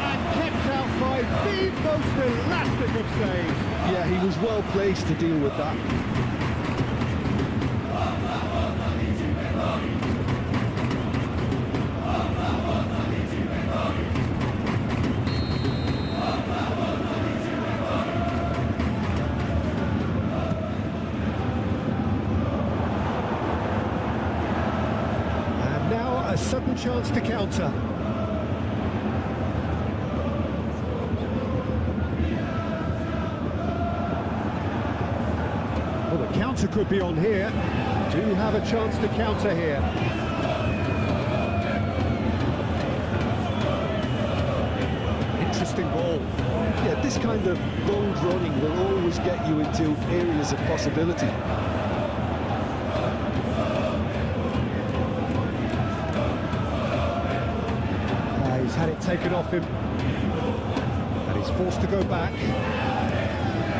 And kept out by the most elastic of saves. Yeah, he was well placed to deal with that. A sudden chance to counter. Well, the counter could be on here. Do have a chance to counter here. Interesting ball. Yeah, this kind of bold running will always get you into areas of possibility. He's had it taken off him, and he's forced to go back.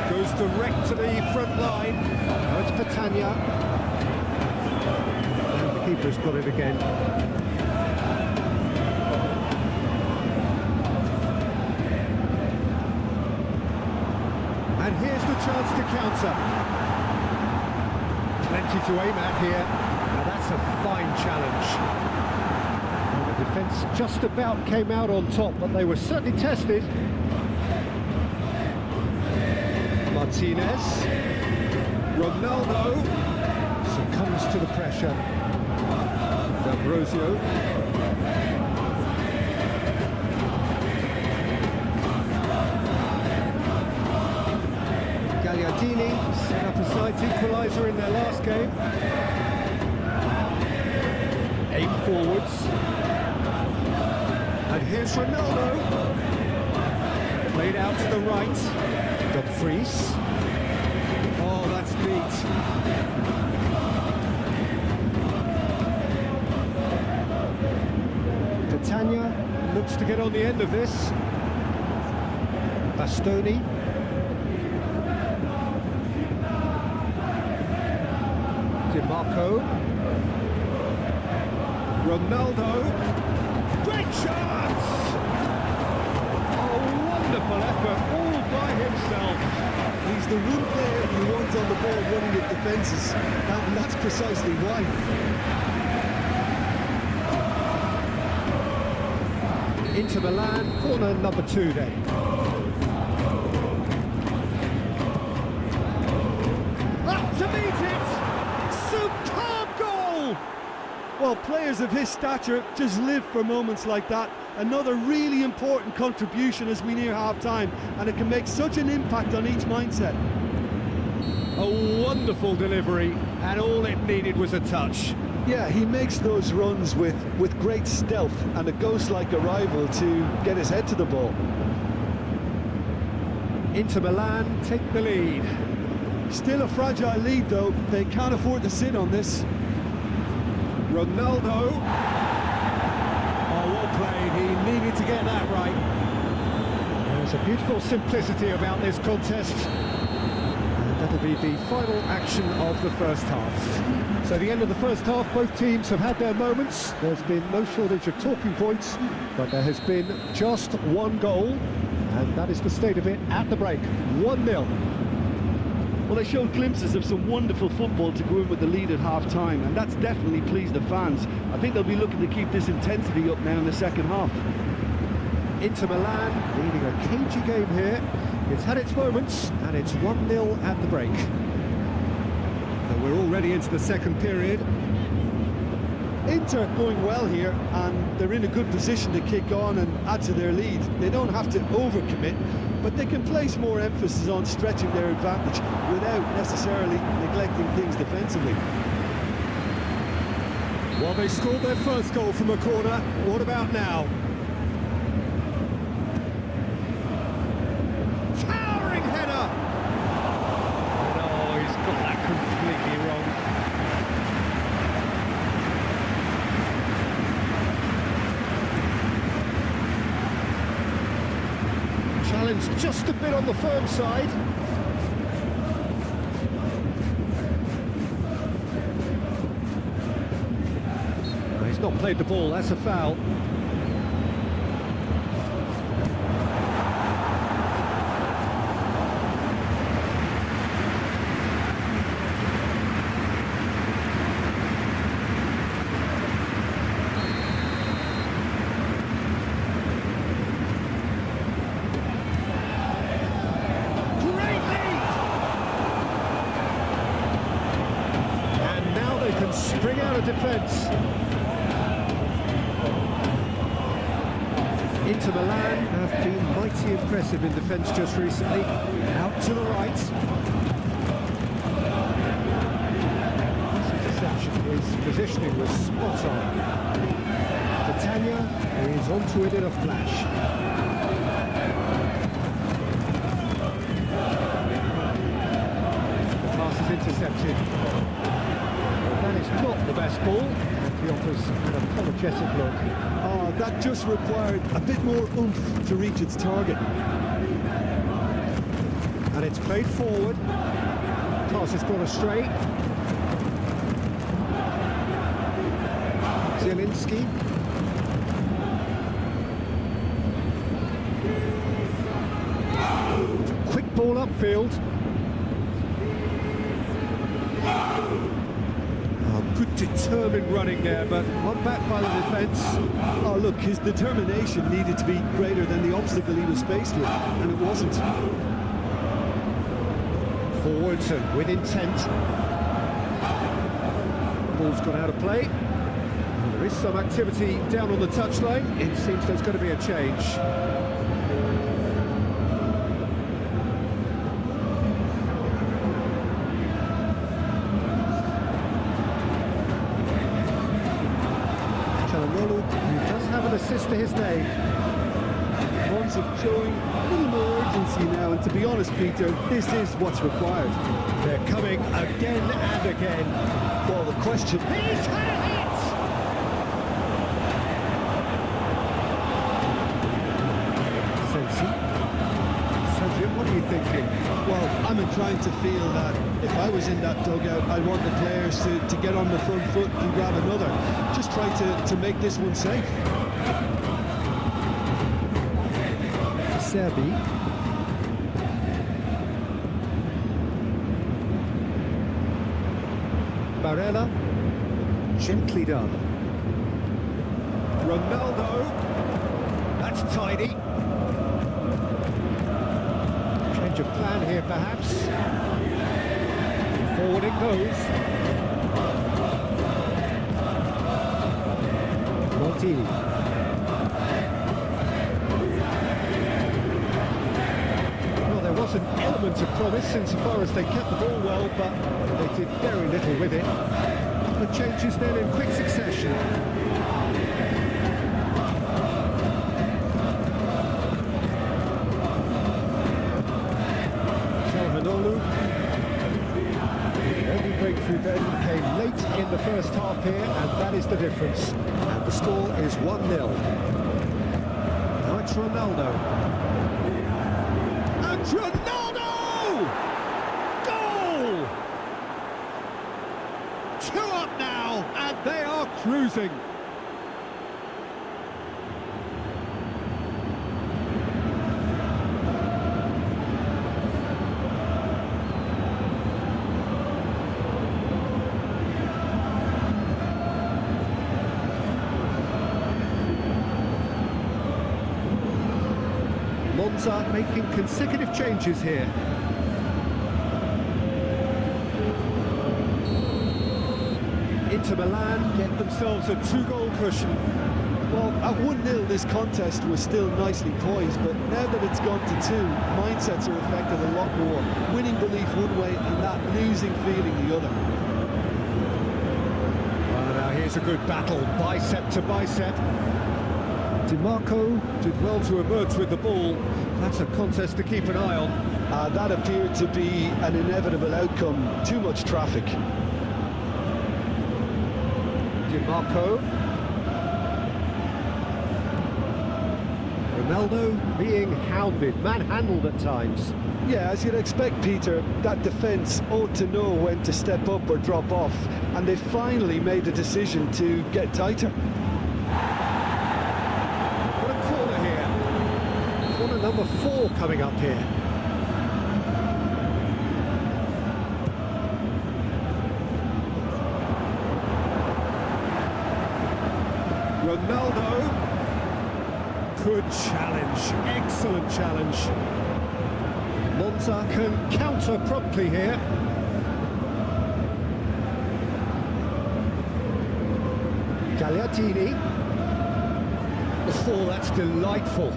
Goes direct to the front line. Now it's Petagna. And the keeper's got it again. And here's the chance to counter. Plenty to aim at here. Now that's a fine challenge. Defence just about came out on top, but they were certainly tested. Martinez. Ronaldo succumbs to the pressure. D'Ambrosio. Gagliardini set up a side's equaliser in their last game. Aim forwards. And here's Ronaldo. Played out to the right. Dumfries. Oh, that's neat. Petagna looks to get on the end of this. Bastoni. Marco. Ronaldo. Great chance! Oh, wonderful effort, all by himself. He's the one player you want on the ball running at defences, and that's precisely why. Into Milan, corner number 2 then. Up to meet it! Superb goal! Well, players of his stature just live for moments like that. Another really important contribution as we near half-time, and it can make such an impact on each mindset. A wonderful delivery, and all it needed was a touch. Yeah, he makes those runs with great stealth and a ghost-like arrival to get his head to the ball. Inter Milan take the lead. Still a fragile lead, though. They can't afford to sit on this. Ronaldo. Oh, well played. He needed to get that right. There's a beautiful simplicity about this contest. And that'll be the final action of the first half. So the end of the first half, both teams have had their moments. There's been no shortage of talking points, but there has been just one goal, and that is the state of it at the break. 1-0. Well, they showed glimpses of some wonderful football to go in with the lead at half-time, and that's definitely pleased the fans. I think they'll be looking to keep this intensity up now in the second half. Inter Milan leading a cagey game here. It's had its moments, and it's 1-0 at the break. So we're already into the second period. Inter going well here, and they're in a good position to kick on and add to their lead. They don't have to overcommit, but they can place more emphasis on stretching their advantage without necessarily neglecting things defensively. Well, they scored their first goal from a corner. What about now? Towering header! No, he's got that completely wrong. Challenge just a bit on the firm side. No, he's not played the ball, that's a foul. Spring out of defence. Inter Milan have been mighty impressive in defence just recently. Out to the right. This interception, his positioning was spot on. Catania is onto it in a flash. The pass is intercepted. That is not the best ball, and he offers an apologetic look. Oh, that just required a bit more oomph to reach its target. And it's played forward. Pass has gone astray. Zielinski. Quick ball upfield. Good determined running there, but one back by the defence. Oh, look, his determination needed to be greater than the obstacle he was faced with, and it wasn't. Forwards and with intent. Ball's gone out of play. There is some activity down on the touchline. It seems there's going to be a change. Who does have an assist to his name. Ones of showing a little more urgency now, and to be honest, Peter, this is what's required. They're coming again and again. Well, the question... He's had a hit! Sensi. Sergio, what are you thinking? Well, I'm inclined to feel that if I was in that dugout, I want the players to get on the front foot and grab another. Just try to make this one safe. Serbi. Barella. Gently done. Ronaldo. That's tidy. Change of plan here, perhaps. Forward it goes. Montini. Well, there was an element of promise insofar as they kept the ball well, but they did very little with it. The changes then in quick succession. The only breakthrough then came late in the first half here, and that is the difference. And the score is 1-0. Now it's Ronaldo. And Ronaldo! Goal! 2 up now, and they are cruising. Monza making consecutive changes here. Inter Milan get themselves a 2-goal cushion. Well, at 1-0 this contest was still nicely poised, but now that it's gone to 2, mindsets are affected a lot more. Winning belief one way and that losing feeling the other. Well, now here's a good battle, bicep to bicep. DiMarco did well to emerge with the ball. That's a contest to keep an eye on. That appeared to be an inevitable outcome. Too much traffic. DiMarco. Ronaldo being hounded, manhandled at times. Yeah, as you'd expect, Peter, that defence ought to know when to step up or drop off, and they finally made the decision to get tighter. Corner number 4 coming up here. Ronaldo. Good challenge, excellent challenge. Monza can counter promptly here. Gagliardini. Oh, that's delightful.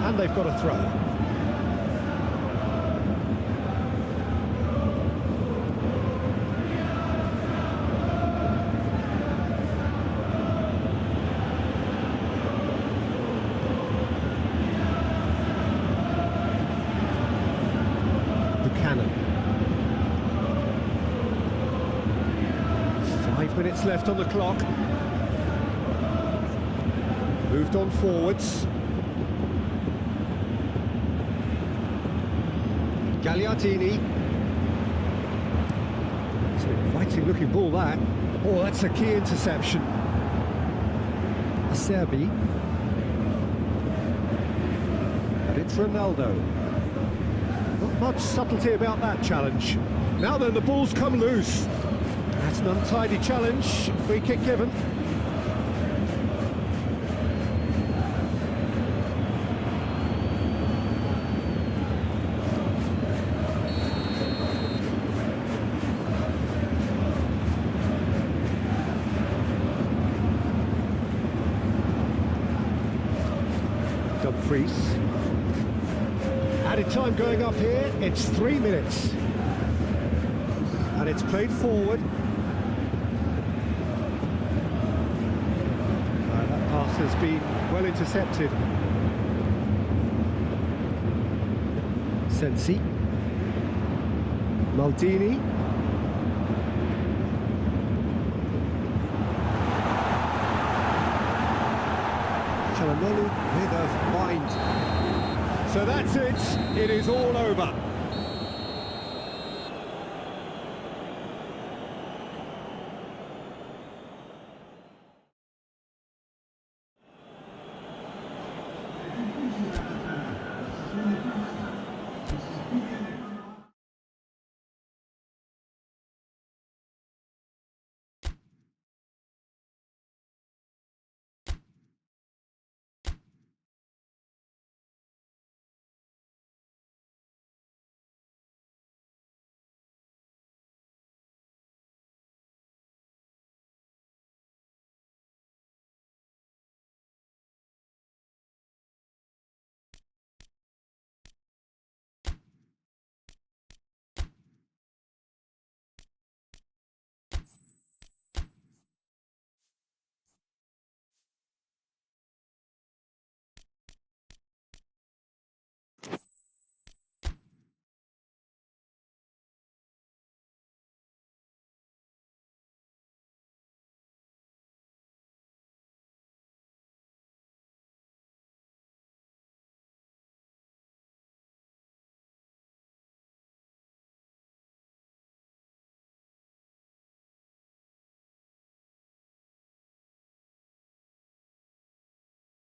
And they've got a throw. Buchanan. 5 minutes left on the clock. Moved on forwards. Gagliardini. It's an inviting looking ball, that. Oh, that's a key interception. Serbi. And it's Ronaldo. Not much subtlety about that challenge. Now then, the ball's come loose. That's an untidy challenge. Free kick given. Dumfries. Added time going up here, it's 3 minutes. And it's played forward. That pass has been well intercepted. Sensi. Maldini. Fenomeno with a mind. So that's it. It is all over.